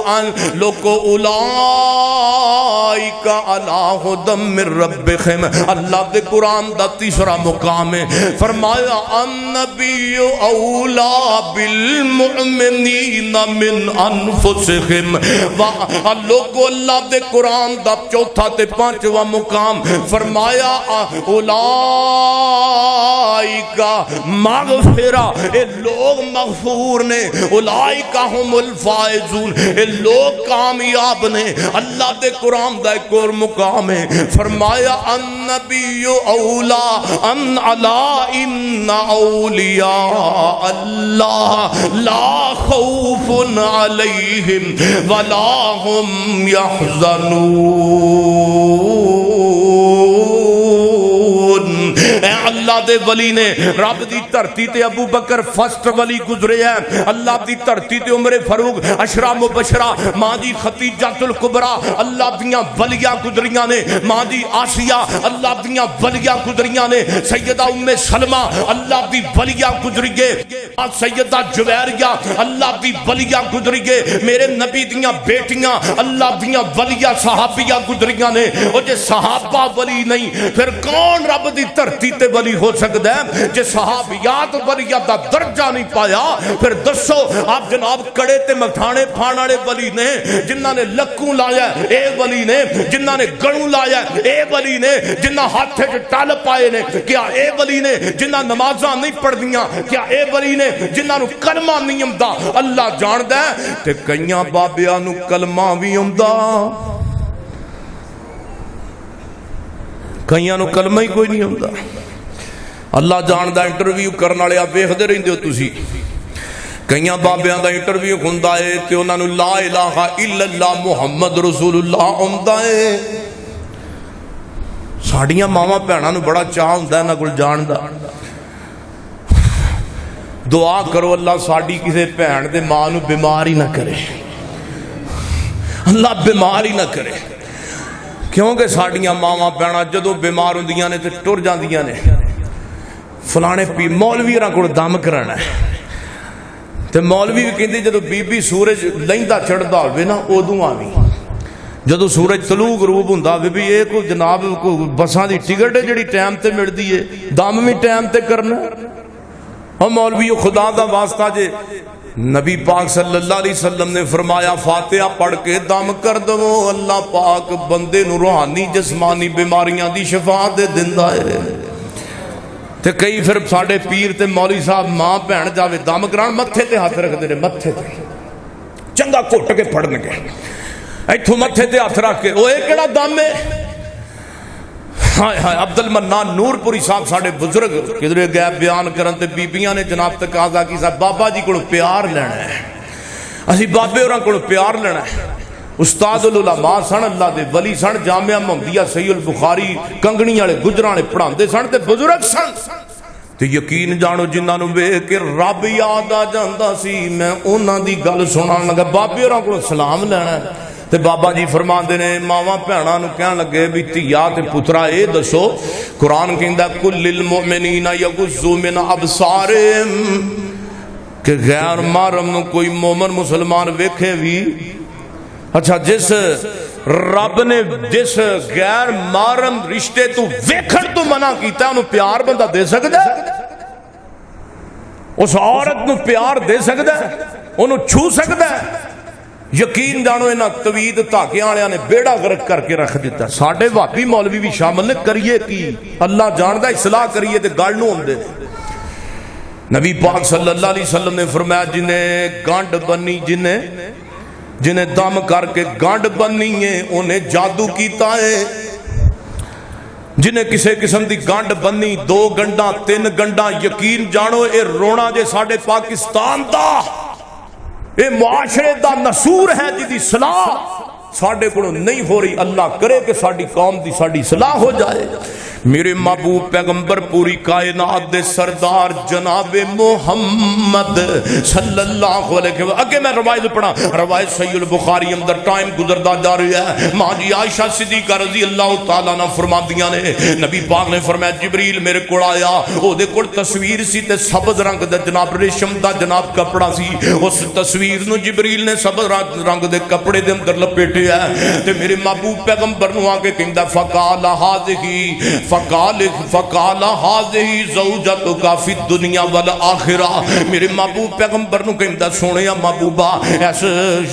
اولائک علی ھدی من ربہم، اللہ دے قرآن دا تیسرا مقام ہے۔ فرمایا النبی اولا بالمؤمنین من انفسہم، لوکو اللہ دے قرآن دا چوتھا تے پانچواں مقام۔ فرمایا اولائک مغفرہ، اے لوگ مغفور نے، اولائک ہم الفائزون، اے لوگ کامیاب نے۔ اللہ دے قرآن دا ایک اور مقام ہے۔ فرمایا النبی اولا ان علا ان اولیاء اللہ لا خوف علیہم ولا هم يحزنون۔ اے اللہ دے ولی نے رب دی دھرتی تے ابو بکر فرسٹ ولی گزرے ہیں، اللہ دی دھرتی تے عمر فاروق عشرہ مبشرہ، ماں جی خدیجہ الکبریٰ اللہ دیاں ولیاں گزریاں نے، ماں جی آسیہ اللہ دیاں ولیاں گزریاں نے، سیدہ ام سلمہ اللہ دی ولیاں گزریے، سیدہ جویریہ اللہ دی ولیاں گزریے، میرے نبی دیاں بیٹیاں اللہ دیاں ولیاں صحابیہ گزریاں نے۔ اور جے صحابہ ولی نہیں پھر کون رب دی دھرتی تے ولی ہو سکتا ہے؟ جے صحابیات ولیات دا درجہ نہیں پایا پھر دسو آپ جناب کڑے تے مٹھانے پھاڑے ولی نے، جنہاں نے لکوں لایا اے ولی نے، جنہاں نے گڑوں لایا اے ولی نے، جنہاں ہاتھے چ ٹال پائے نے کیا اے ولی نے، جنہاں نمازاں نہیں پڑھ دیاں کیا اے ولی نے، جنہاں نو کلمہ نہیں آندا اللہ جاندا ہے تے کئیاں بابیاں نو کلمہ بھی آندا، کئیاں نو کلمہ ہی کوئی نہیں آندا۔ اللہ جاندا انٹرویو کرن والے آپ ویکھدے رہندے ہو تسی، کئیاں بابیاں دا انٹرویو ہوندا ہے تے انہاں نو لا الہ الا اللہ محمد رسول اللہ آندا ہے۔ ساڈیاں ماواں بھیناں نو بڑا چاہ ہوندا ہے انہاں کول جان دا۔ دعا کرو اللہ ساڈی کسے بھین دے ماں نو بیمار ہی نہ کرے، اللہ بیمار ہی نہ کرے، کیونکہ ساڈیاں ماواں بھیناں جدوں بیمار ہوندیاں نے تے ٹر جاندیاں نے، فلانے پی مولوی راں کول دم کرانا ہے تے مولوی بھی کہندے جدوں بی بی سورج لہندا چڑھدا ہوے نا اودوں آویں، جدوں سورج طلوع غروب ہوندا ہوے بھی اے کوئی جناب کوئی بساں دی ٹکٹ ہے جڑی ٹائم تے ملدی ہے، دم بھی ٹائم تے کرنا۔ اور مولوی خدا دا واسطہ جے نبی پاک صلی اللہ علیہ وسلم نے فرمایا فاتحہ پڑھ کے دم کر دو اللہ پاک بندے نو روحانی جسمانی بیماریاں دی شفا دے دیندا ہے۔ تے کئی پھر ساڈے پیر تے مولوی صاحب ماں بہن جاوے دم کران متھے تے ہاتھ رکھ دے نے، متھے تے چنگا گھٹ کے پڑھن گے ایتھوں متھے تے ہاتھ رکھ کے، او اے کیڑا دم ہے؟ ہائے ہائے عبد المنان نور پوری صاحب ساڑے بزرگ کدھرے گئے بیان کرن تے بیبیاں نے جناب تقاضا کی صاحب بابا جی کو پیار لینا ہے، اسی بابے اور کو پیار لینا ہے، استاد العلماء سن، اللہ دے ولی سن، جامعہ محمدیہ صحیح البخاری کنگنی والے گجراں والے پڑھاندے سن تے بزرگ سن. تے یقین جانو جنہاں نوں ویکھ کے رب یاد آ جاندا سی. میں انہاں دی گل سنان لگا، بابے ہوراں کولوں سلام لینا تے بابا جی فرماندے نے ماواں بھیناں نوں کہن لگے بھی دھیا تے پترا اے دسو قرآن کہندا کل للمؤمنین یغضوا من ابصارہم کہ غیر محرم نو کوئی مومن مسلمان ویکھے بھی. اچھا جس رب نے جس غیر محرم رشتے تو ویکھن تو منع کیتا انہوں پیار بندہ دے سکتا ہے؟ اس عورت نو پیار دے سکتا ہے؟ انہوں چھو سکتا ہے؟ یقین جانو انہاں طوید دھاگیاں والےاں نے بیڑا غرق کر کے رکھ دیتا. ساڈے وہابی مولوی بھی شامل نے، کریے کی اللہ جاندا، اصلاح کریے تے گل نو ہوندے. نبی پاک صلی اللہ علیہ وسلم نے فرمایا جنہیں گانڈ بنی، جنہیں دم کر کے گانڈ بنی ہے انہیں جادو کیتا ہے. جنہیں کسے قسم دی گانڈ بنی 2 گنڈا 3 گنڈا، یقین جانو اے رونا جے ساڑھے پاکستان دا، اے معاشرے دا نسور ہے جی دی صلاح ساڑھے کو نہیں ہو رہی. اللہ کرے کہ ساڑھی قوم دی ساڑھی صلاح ہو جائے. میرے محبوب پیغمبر پوری کائنات دے سردار جناب محمد صلی اللہ علیہ وسلم. اگے میں روایت پڑھا، روایت صحیح البخاری اندر ٹائم گزردا جا رہا ہے. ماں جی عائشہ صدیقہ رضی اللہ تعالیٰ عنہ فرماندیاں نے نبی پاک نے فرمایا جبریل میرے کول آیا، او دے کول تصویر سی تے سبز رنگ دا جناب ریشم دا جناب کپڑا سی. اس تصویر نو جبریل نے سبز رنگ دے کپڑے دے اندر لپیٹیا تے میرے محبوب پیغمبر نو آ کے کہندا فقال ھذہ فقال حاضی زوجتک فی الدنیا والآخرہ. میرے محبوب پیغمبر نو کہندا سونیا محبوبہ اس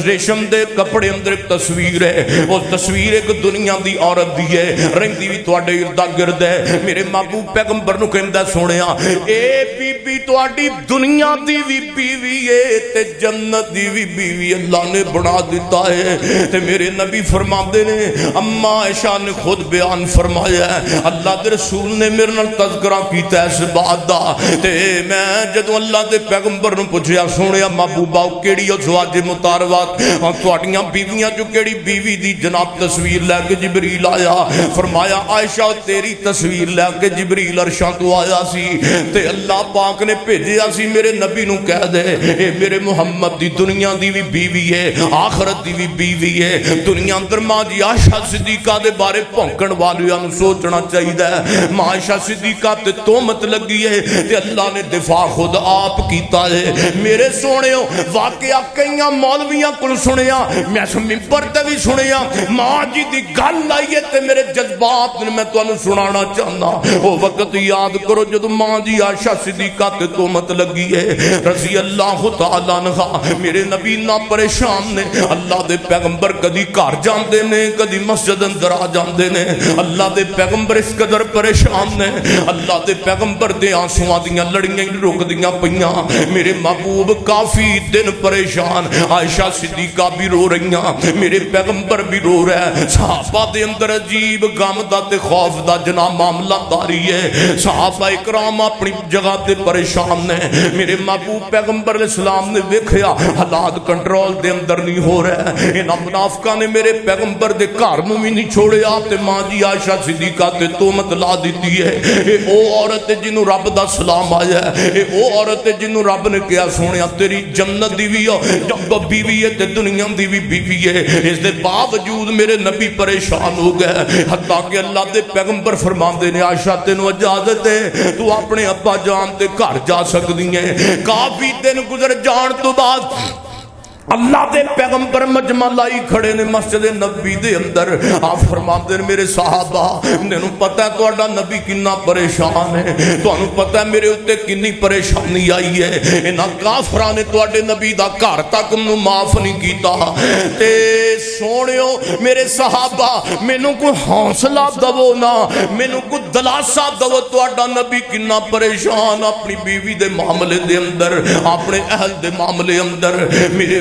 ریشم دے کپڑے اندر ایک تصویر ہے، وہ تصویر ایک دنیا دی عورت دی ہے، رہندی بھی تواڈے ارد گرد ہے. میرے محبوب پیغمبر نو کہندا سونیا اے بی بی تواڈی دنیا دی بھی بیوی ہے تے جنت دی بھی بیوی اللہ نے بنا دیتا ہے. تے میرے نبی فرماندے نے اما عائشہ نے خود بیان فرمایا ہے اللہ دے رسول نے میرے نال تذکرہ کیتا ہے اس بات دا. تے میں جدوں اللہ دے پیغمبر نو پوچھیا سونیا محبوبہ کیڑی ازواج مطہرات تواڈیاں بیویاں جو کیڑی بیوی دی جناب تصویر لے کے جبریل آیا. فرمایا عائشہ تیری تصویر لے کے جبریل عرشاں تو آیا سی تے اللہ پاک نے بھیجیا سی میرے نبی نو کہہ دے اے میرے محمد دی دنیا دی بھی بیوی ہے آخرت دی بھی بیوی ہے. دنیا اندر ماں جی عائشہ صدیقہ دے بارے بھونکن والیاں نو سوچنا چاہیے. ماں عائشہ صدیقہ تے تہمت لگی ہے تے اللہ نے دفاع خود آپ کیتا ہے. میرے سونےو واقعہ کئیاں مولویاں کل سنیا، میں منبر تے بھی سنیا، ماں جی دی گل لائیے تے میرے جذبات میں تانوں سنانا چاہنا. وہ وقت یاد کرو جدوں ماں جی عائشہ صدیقہ تے تہمت لگی ہے رضی اللہ تعالیٰ عنہ. میرے نبی نہ پریشان نے، اللہ دے پیغمبر کدی گھر جاندے نے کدی مسجد اندر آ جاندے نے. اللہ دے پیغمبر اس قدر پریشان نے، اللہ دے پیغمبر دے آنسواں دیاں لڑیاں رک دیاں پیاں. میرے محبوب کافی دن پریشان، عائشہ صدیقہ بھی رو رہیاں، میرے پیغمبر بھی رو رہا ہے. صحابہ دے اندر عجیب غم دا تے خوف دا جناب معاملہ داری ہے. صحابہ اکرام اپنی جگہ تے پریشان نے. میرے محبوب پیغمبر علیہ السلام نے ویکھیا حالات کنٹرول دے اندر نہیں ہو رہا. انہاں منافقاں نے میرے پیغمبر دے گھر نوں بھی نہیں چھوڑیا تے ماں جی عائشہ صدیقہ تے تہمت لا دیتی ہے. اے او عورت جنوں رب دا سلام آیا ہے، اے او عورت جنوں رب نے کہا سونیا تیری جنت دی بھی جب بیوی ہے تے دنیا دی بھی بیوی ہے. اس دے باوجود میرے نبی پریشان ہو گئے، حتیٰ کہ اللہ دے پیغمبر فرماندے نے عائشہ تینوں اجازت ہے تو اپنے ابا جان دے گھر جا سکدی ہے. کافی دن گزر جان تو بعد اللہ دے پیغمبر مجمع لائی کھڑے نے مسجد نبی دے اندر. آپ فرماتے ہیں میرے صحابہ مینوں پتہ ہے تہاڈا نبی کنا پریشان ہے، تانوں پتہ ہے میرے اوتے کنی پریشانی آئی ہے. انہاں کافراں نے تہاڈے نبی دا گھر تک نوں معاف نہیں کیتا. تے سونیو میرے صحابہ مینوں کوئی حوصلہ دو نا، مینوں کوئی دلاسا دو تہاڈا نبی کنا پریشان اپنی بیوی دے معاملے دے اندر، اپنے اہل دے معاملے اندر. میرے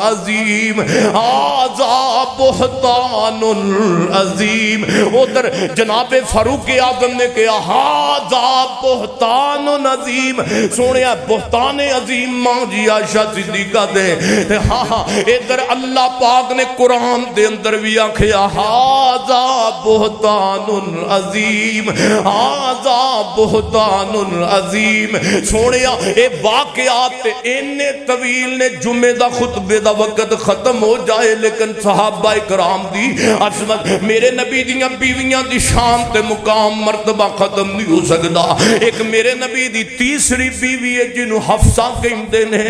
عظیم ھذا بہتان عظیم. ادھر جناب فاروق اعظم نے کہا ھذا بہتان عظیم. سونے بہتان عظیم ماں جی عائشہ صدیقہ دے. ہاں ادھر اللہ پاک نے قرآن دے اندر بھی آکھیا ھذا بہتان عظیم ھذا بہتان عظیم. سونیا اے واقعات اینے طویل نے جمعے دا خطبے دا وقت ختم ہو جائے لیکن صحابہ کرام دی عظمت میرے نبی دیاں بیویاں دی شان تے مقام مرتبہ ختم نہیں ہو سکدا. ایک میرے نبی دی تیسری بیوی ہے جنہوں حفصہ کہندے نے.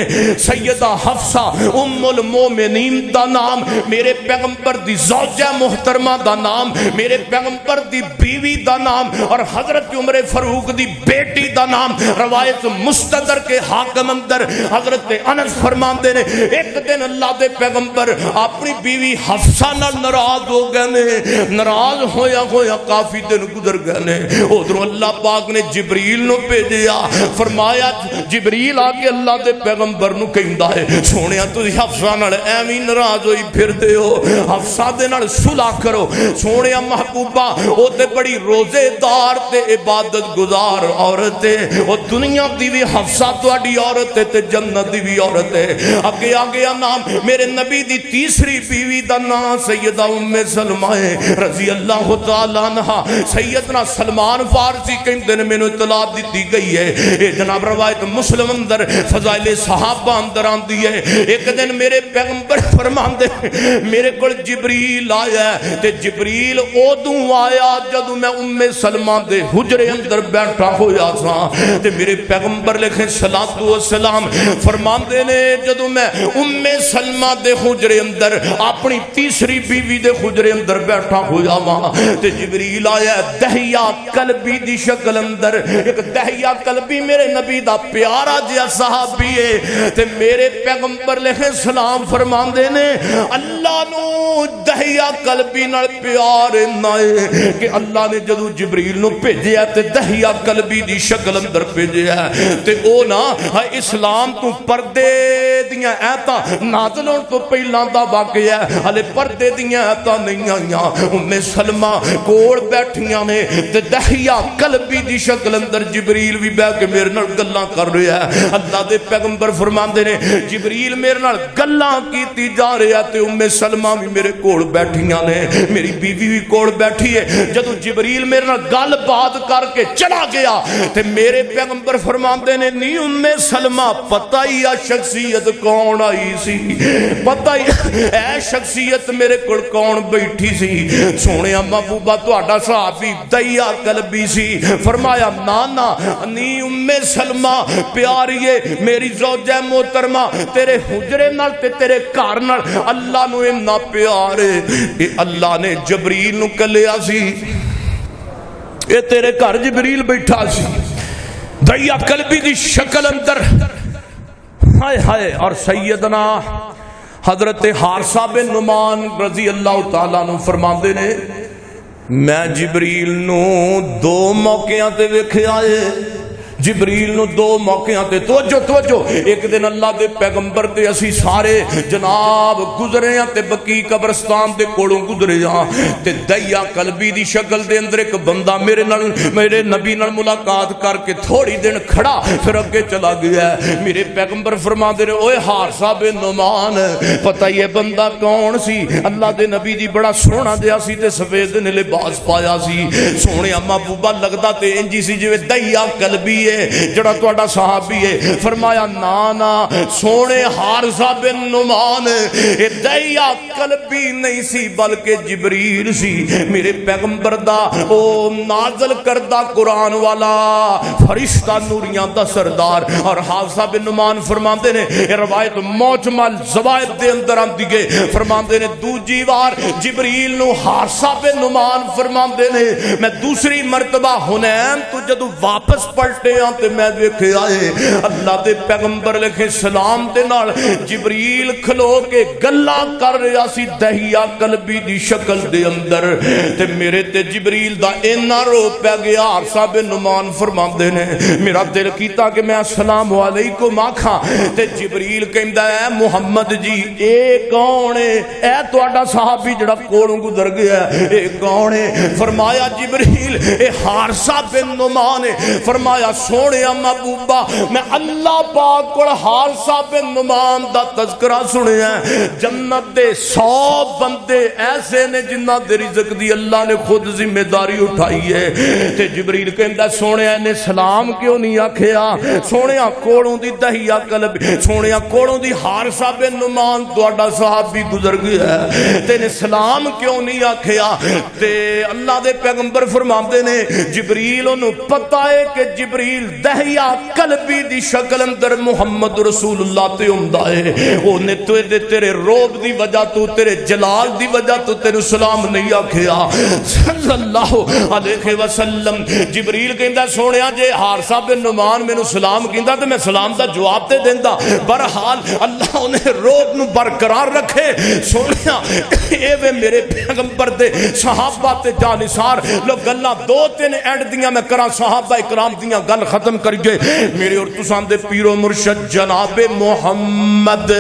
سیدہ حفصہ ام المومنین دا نام, میرے پیغمبر دی زوجہ محترمہ دا نام, میرے پیغمبر دی بیوی دا نام اور حضرت عمر فاروق دی بیٹی دا نام. روایت مستدرک کے حاکم اندر حضرت انس فرماندے نے ایک دن اللہ دے پیغمبر اپنی بیوی حفصہ نال ناراض ہو گئے نے. ناراض ہویا کافی دن گزر گئے نے. ادھروں اللہ پاک نے جبریل نو بھیجیا. فرمایا جبریل آ کے اللہ دے پیغمبر نو کہندا ہے سونیا تسی حفصہ نال ایویں ناراض ہوئی پھردے ہو, حفصہ دے نال صلح کرو. سونیا محبوبہ او تے بڑی روزے دار تے عبادت گزار عورت ہے. او دنیا دی بھی حفصہ تہاڈی عورت ہے تے جنت دی بھی عورت ہے. اگے آ گیا نام میرے نبی دی تیسری بیوی دا نام سیدہ ام سلمہ رضی اللہ تعالی عنہا. سیدنا سلمان فارسی کہندے نے مینوں اطلاع دتی گئی ہے. اے جناب روایت مسلم اندر فضائل صحابہ اندر آندی ہے. ایک دن میرے پیغمبر فرماندے میرے کول جبریل آیا تے جبریل اودوں آیا جدوں میں ام سلمہ دے حجرے اندر بیٹھا ہویا سا. تے میرے پیغمبر لکھے صلاۃ و سلام فرماندے نے جدوں میں ام سلمہ دے حجرے اندر اپنی تیسری بیوی دے حجرے اندر بیٹھا ہویا وا تے جبریل آیا دہیا قلبی دی شکل اندر. ایک دہیا قلبی میرے نبی دا پیارا جہا صحابی ہے تے میرے پیغمبر لکھے سلام فرماندے نے اللہ نو دہیا قلبی نال پیار نہ ہے کہ اللہ نے جدو جبریل نو بھیجیا تے دہیا قلبی دی شکل اندر بھیجیا تے او نا اسلام تو پردے دیاں ایتاں نازل ہون تو پہلاں دا واقعہ ہے. ہلے پردے دیاں ایتاں نہیں آئیاں. ام سلمہ کول بیٹھیاں نے تے دہیا قلبی دی شکل اندر جبریل بھی بیٹھ کے میرے نال گلاں کر رہا ہے. اللہ دے پیغمبر فرماندے نے جبریل میرے نال گلاں کیتی جا رہا تے ام سلمہ بھی میرے کول بیٹھیاں نے, میری بیوی بھی کول بیٹھی ہے. جدوں جبریل میرے نال گل بات کر کے چلا گیا تے میرے پیغمبر فرماندے نے نی ام سلمہ پتہ ہی آ شخصیت کون آئی سی, پتہ ہی اے شخصیت میرے کول کون بیٹھی سی. سونے محبوبہ تہاڈا صحابی دہیا قلبی سی. فرمایا نا نی ام سلمہ پیاریے میری زوجہ محترمہ تیرے حجرے نال تے تیرے گھر نال اللہ نو اتنا پیار ہے اللہ نے جبریل نو کلیا سی. اے تیرے گھر جبریل بیٹھا سی دہیا قلبی دی شکل اندر ہائے ہائے. اور سیدنا حضرت حارثہ بن نعمان رضی اللہ تعالیٰ عنہ فرماندے نے میں جبریل نو دو موقعوں تے ویکھیا ہے. جبریل نو دو موقعوں تے توجہ ایک دن اللہ دے پیغمبر تے اسی سارے جناب گزرے ہیں تے بقی قبرستان دے کوڑوں گزرے ہیں تے دہیا قلبی دی شکل دے اندر ایک بندہ میرے نبی نال ملاقات کر کے تھوڑی دن کھڑا پھر اگے چلا گیا ہے. میرے پیغمبر فرما دے رہے اوے حارثہ بن نعمان پتہ یہ بندہ کون سی؟ اللہ دے نبی دی بڑا سونا دیا سی تے سفید نے لباس پایا سی. سونے اما بوبا لگدا تے انجی سی جویں دہیا قلبی جڑا تہاڈا صحابی ہے. فرمایا نا سونے حارثہ بن نعمان اے دہیا قلبی نہیں سی بلکہ جبریل سی میرے پیغمبر دا او نازل کردہ قرآن والا فرشتہ نوریاں دا سردار. اور حارثہ بن نعمان فرماندے نے روایت موجمل زوائد دے اندر آندی گئے فرماندے نے دوجی وار جبریل نو حارثہ بن نعمان فرماندے نے میں دوسری مرتبہ حنین تو جدو واپس پلٹے ہاں تے میں ویکھیا اے اللہ دے پیغمبر لکھے سلام دے نال جبریل کھلو کے گلاں کر رہا سی دہیا قلبی دی شکل دے اندر تے میرے تے جبریل دا اینا رو پہ گیا عرصہ بن نعمان فرماندے نے میرا دل کیتا کہ میں السلام علیکم آکھاں تے جبریل کہندا ہے محمد جی اے کون ہے اے تہاڈا صحابی جڑا کولوں گزر گیا اے کون ہے فرمایا جبریل اے حارثہ بن نعمان ہے فرمایا سونیا محبوبہ میں اللہ پاک کو حارثہ بن نعمان دا تذکرہ سنیا جنت دے 100 بندے ایسے نے جنہ دے رزق دی اللہ نے خود ذمہ داری اٹھائی ہے تے جبریل کہندا سونیا نے سلام کیوں نہیں آکھیا سونیا کولوں دی دہیا قلب سونیا کولوں دی حارثہ بن نعمان تہاڈا صحابی گزر گیا تے نے سلام کیوں نہیں آکھیا تے اللہ دے پیغمبر فرماندے نے جبریل انہوں پتہ ہے کہ جبریل دہیا قلبی دی شکل اندر محمد رسول اللہ تے ہوندا ہے اونے تیرے روب دی وجہ تو تیرے جلال دی وجہ تو تیرے سلام نہیں آکھیا صلی اللہ علیہ وسلم جبریل کہندا سونیا جے حارثہ بن نعمان مینوں سلام کہندا تے میں سلام دا جواب تے دیندا برحال اللہ انہیں روب نو برقرار رکھے سونیا اے وے میرے پیغمبر دے صحابہ تے جانثار لوگ گلاں 2-3 اینڈ دیاں میں کراں صحابہ اکرام دیاں گل ختم کریے میرے اور تساں دے پیر و مرشد جناب محمد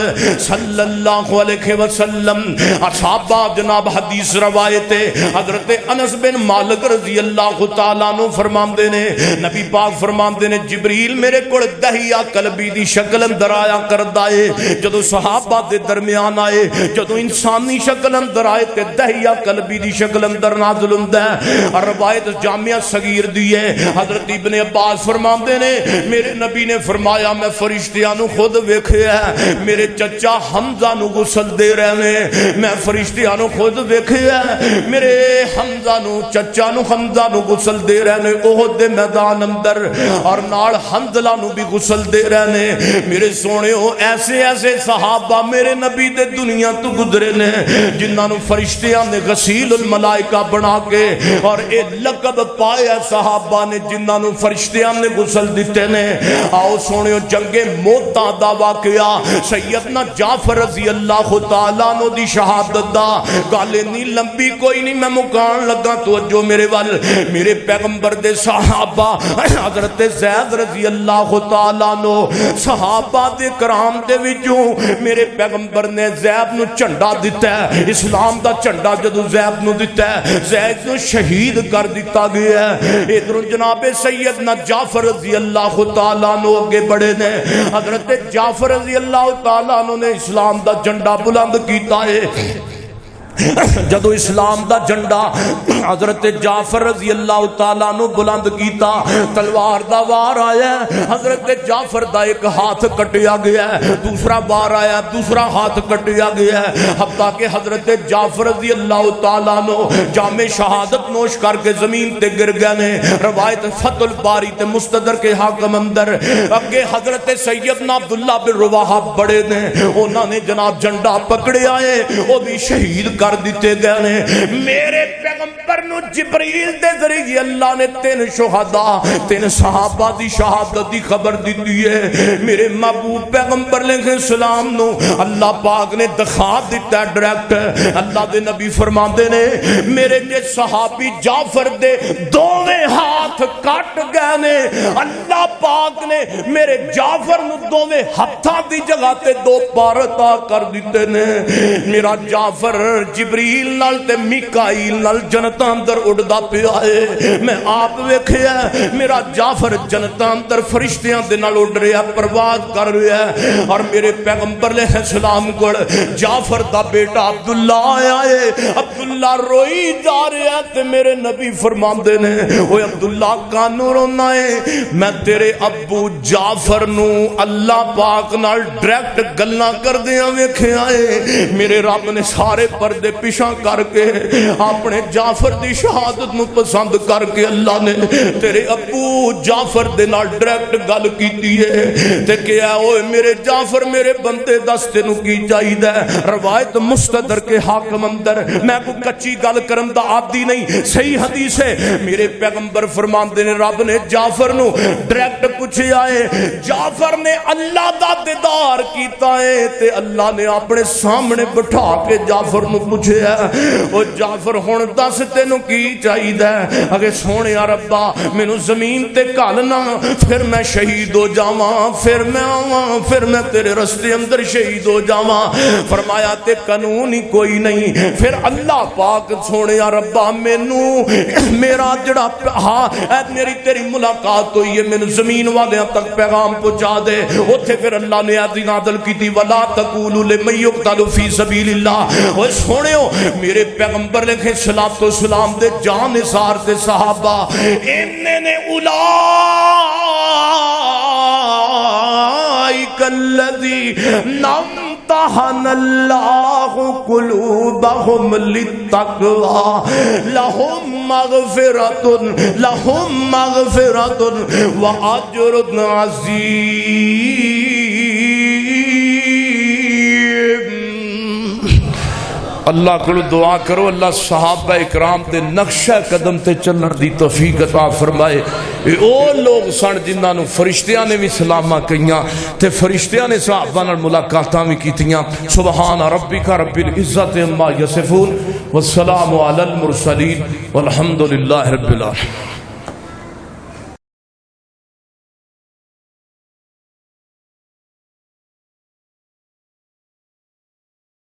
صلی اللہ علیہ وسلم اصحابہ جناب حدیث روایت حضرت انس بن مالک رضی اللہ تعالیٰ عنہ فرماندے نے نبی پاک فرماندے نے جبریل میرے کول دہیا قلبی دی شکل اندر آیا کردا اے جدوں صحابہ دے درمیان آئے جدوں انسانی شکل اندر آئے تے دہیا قلبی دی شکل اندر نازل ہوندا ہے اور روایت جامعہ صغیر دی ہے حضرت ابن عباس فرماندے نے میرے نبی نے فرمایا میں فرشتیاں نو خود ویکھیا میرے چچا حمزہ نو غسل دے رہے نے میں فرشتیاں نو خود ویکھیا میرے حمزہ نو چچا نو حمزہ نو غسل دے رہے نے احد دے میدان اندر اور نال حنظلہ نو بھی غسل دے رہے نے میرے سونے ہو ایسے ایسے صحابہ میرے نبی دے دنیا تو گزرے نے جنہاں نو فرشتیاں نے غسیل الملائکہ بنا کے اور اے لقب پایا صحابہ نے جنہاں نو فرشتیاں نے غسل دیتے نے آؤ سونے ہو جنگ موتا دا واقعہ سیدنا جعفر رضی اللہ تعالیٰ عنہ دی شہادت دا گالے نہیں لمبی کوئی نہیں میں مکان لگا توجہ میرے وال میرے پیغمبر دے صحابہ حضرت زید رضی اللہ تعالیٰ عنہ صحابہ دے کرام دے وچوں میرے پیغمبر نے زید نو جھنڈا دیتا ہے اسلام دا جھنڈا جدو زید نو دیتا ہے زید نو شہید کر دیتا گیا ہے ادھر جناب سیدنا جعفر رضی اللہ تعالیٰ عنہ اگے بڑے نے حضرت جعفر رضی اللہ تعالیٰ عنہ نے اسلام دا جھنڈا بلند کیتا ہے جدو اسلام دا جھنڈا حضرت جعفر رضی اللہ تعالیٰ عنہ بلند کیتا تلوار دا وار آیا حضرت جعفر دا ایک ہاتھ کٹیا گیا ہے دوسرا وار آیا دوسرا ہاتھ کٹیا گیا ہے حتیٰ کہ حضرت جعفر رضی اللہ تعالیٰ عنہ جام شہادت نوش کر کے زمین تے گر گئے نے روایت فتح الباری تے مستدر کے حاکم اندر اگے حضرت سیدنا عبداللہ بن رواحہ بڑے نے انہوں نے جناب جھنڈا پکڑے آئے وہ بھی شہید کر دیتے گئے نے میرے پیغمبر نو جبریل دے ذریعے اللہ نے 3 شہداء 3 صحابہ دی شہادت دی خبر دیتی ہے میرے محبوب پیغمبر علیہ السلام نو اللہ پاک نے دکھا دیتا ہے ڈائریکٹ اللہ دے نبی فرماندے نے میرے جے صحابی جعفر دے 2 ہاتھ کٹ گئے نے اللہ پاک نے میرے جعفر نو 2 ہتھاں دی جگہ تے 2 پار عطا کر دیتے نے میرا جعفر جبریل نال تے میکائیل نال جنت اندر اڑدا پیا ہے میں آپ ویکھیا میرا جعفر جنت اندر فرشتیاں دے نال اڑ رہا پرواز کر رہا ہے اور میرے پیغمبر علیہ السلام کو جعفر دا بیٹا عبداللہ آیا ہے عبداللہ روئی جا رہا ہے تے میرے نبی فرماندے نے اوے عبداللہ کانوں رونا ہے میں تیرے ابو جعفر نو اللہ پاک نال ڈائریکٹ گلاں کردیاں ویکھیا ہے میرے رب نے سارے پردے پیشاں کر کے اپنے جعفر دی شہادت نو پسند کر کے اللہ نے تیرے ابو جعفر دے نال ڈائریکٹ گل کیتی ہے تے کہیا اوے میرے جعفر میرے بندے دس تینوں کی چاہیدا ہے. روایت مستدرک کے حاکم اندر میں کو کچی گل کرن دا عادی نہیں صحیح حدیث ہے میرے پیغمبر فرماندے نے رب نے جعفر نو ڈائریکٹ پوچھیا ہے جعفر نے اللہ دا دیدار کیتا ہے تے اللہ نے اپنے سامنے بٹھا کے جعفر نو پوچھیا او جعفر ہن دس تینوں کی چاہیدا ہے اگے سونے ربا مینوں زمین تے گھلنا پھر میں شہید ہو جاواں پھر میں آواں پھر میں تیرے رستے اندر شہید ہو جاواں. فرمایا تے قانون ہی کوئی نہیں. پھر اللہ پاک سونے ربا مینوں میرا جڑا ہاں میری تیری ملاقات ہوئی ہے مینوں زمین والیاں تک پیغام پہنچا دے. اوتھے پھر اللہ نے آیت نازل کیتی ولا تقولوا لمن يقتل في سبيل الله. او سونےو میرے پیغمبر علیہ الصلوۃ والسلام دے جان نثار تے صحابہ اننے اولئک الذین امتحن اللہ قلوبہم للتقوی لہم مغفرۃ واجر عظیم. اللہ کو دعا کرو اللہ صحابہ اکرام دے نقشہ قدم تے چلن دی توفیق عطا فرمائے. او لوگ سن جنہاں نو فرشتیاں نے بھی سلاماں کیاں تے فرشتیاں نے صحابہ نال ملاقاتاں بھی کیتیاں. سبحان ربک رب العزت عما یصفون والسلام علی المرسلین والحمد للہ رب العالمین.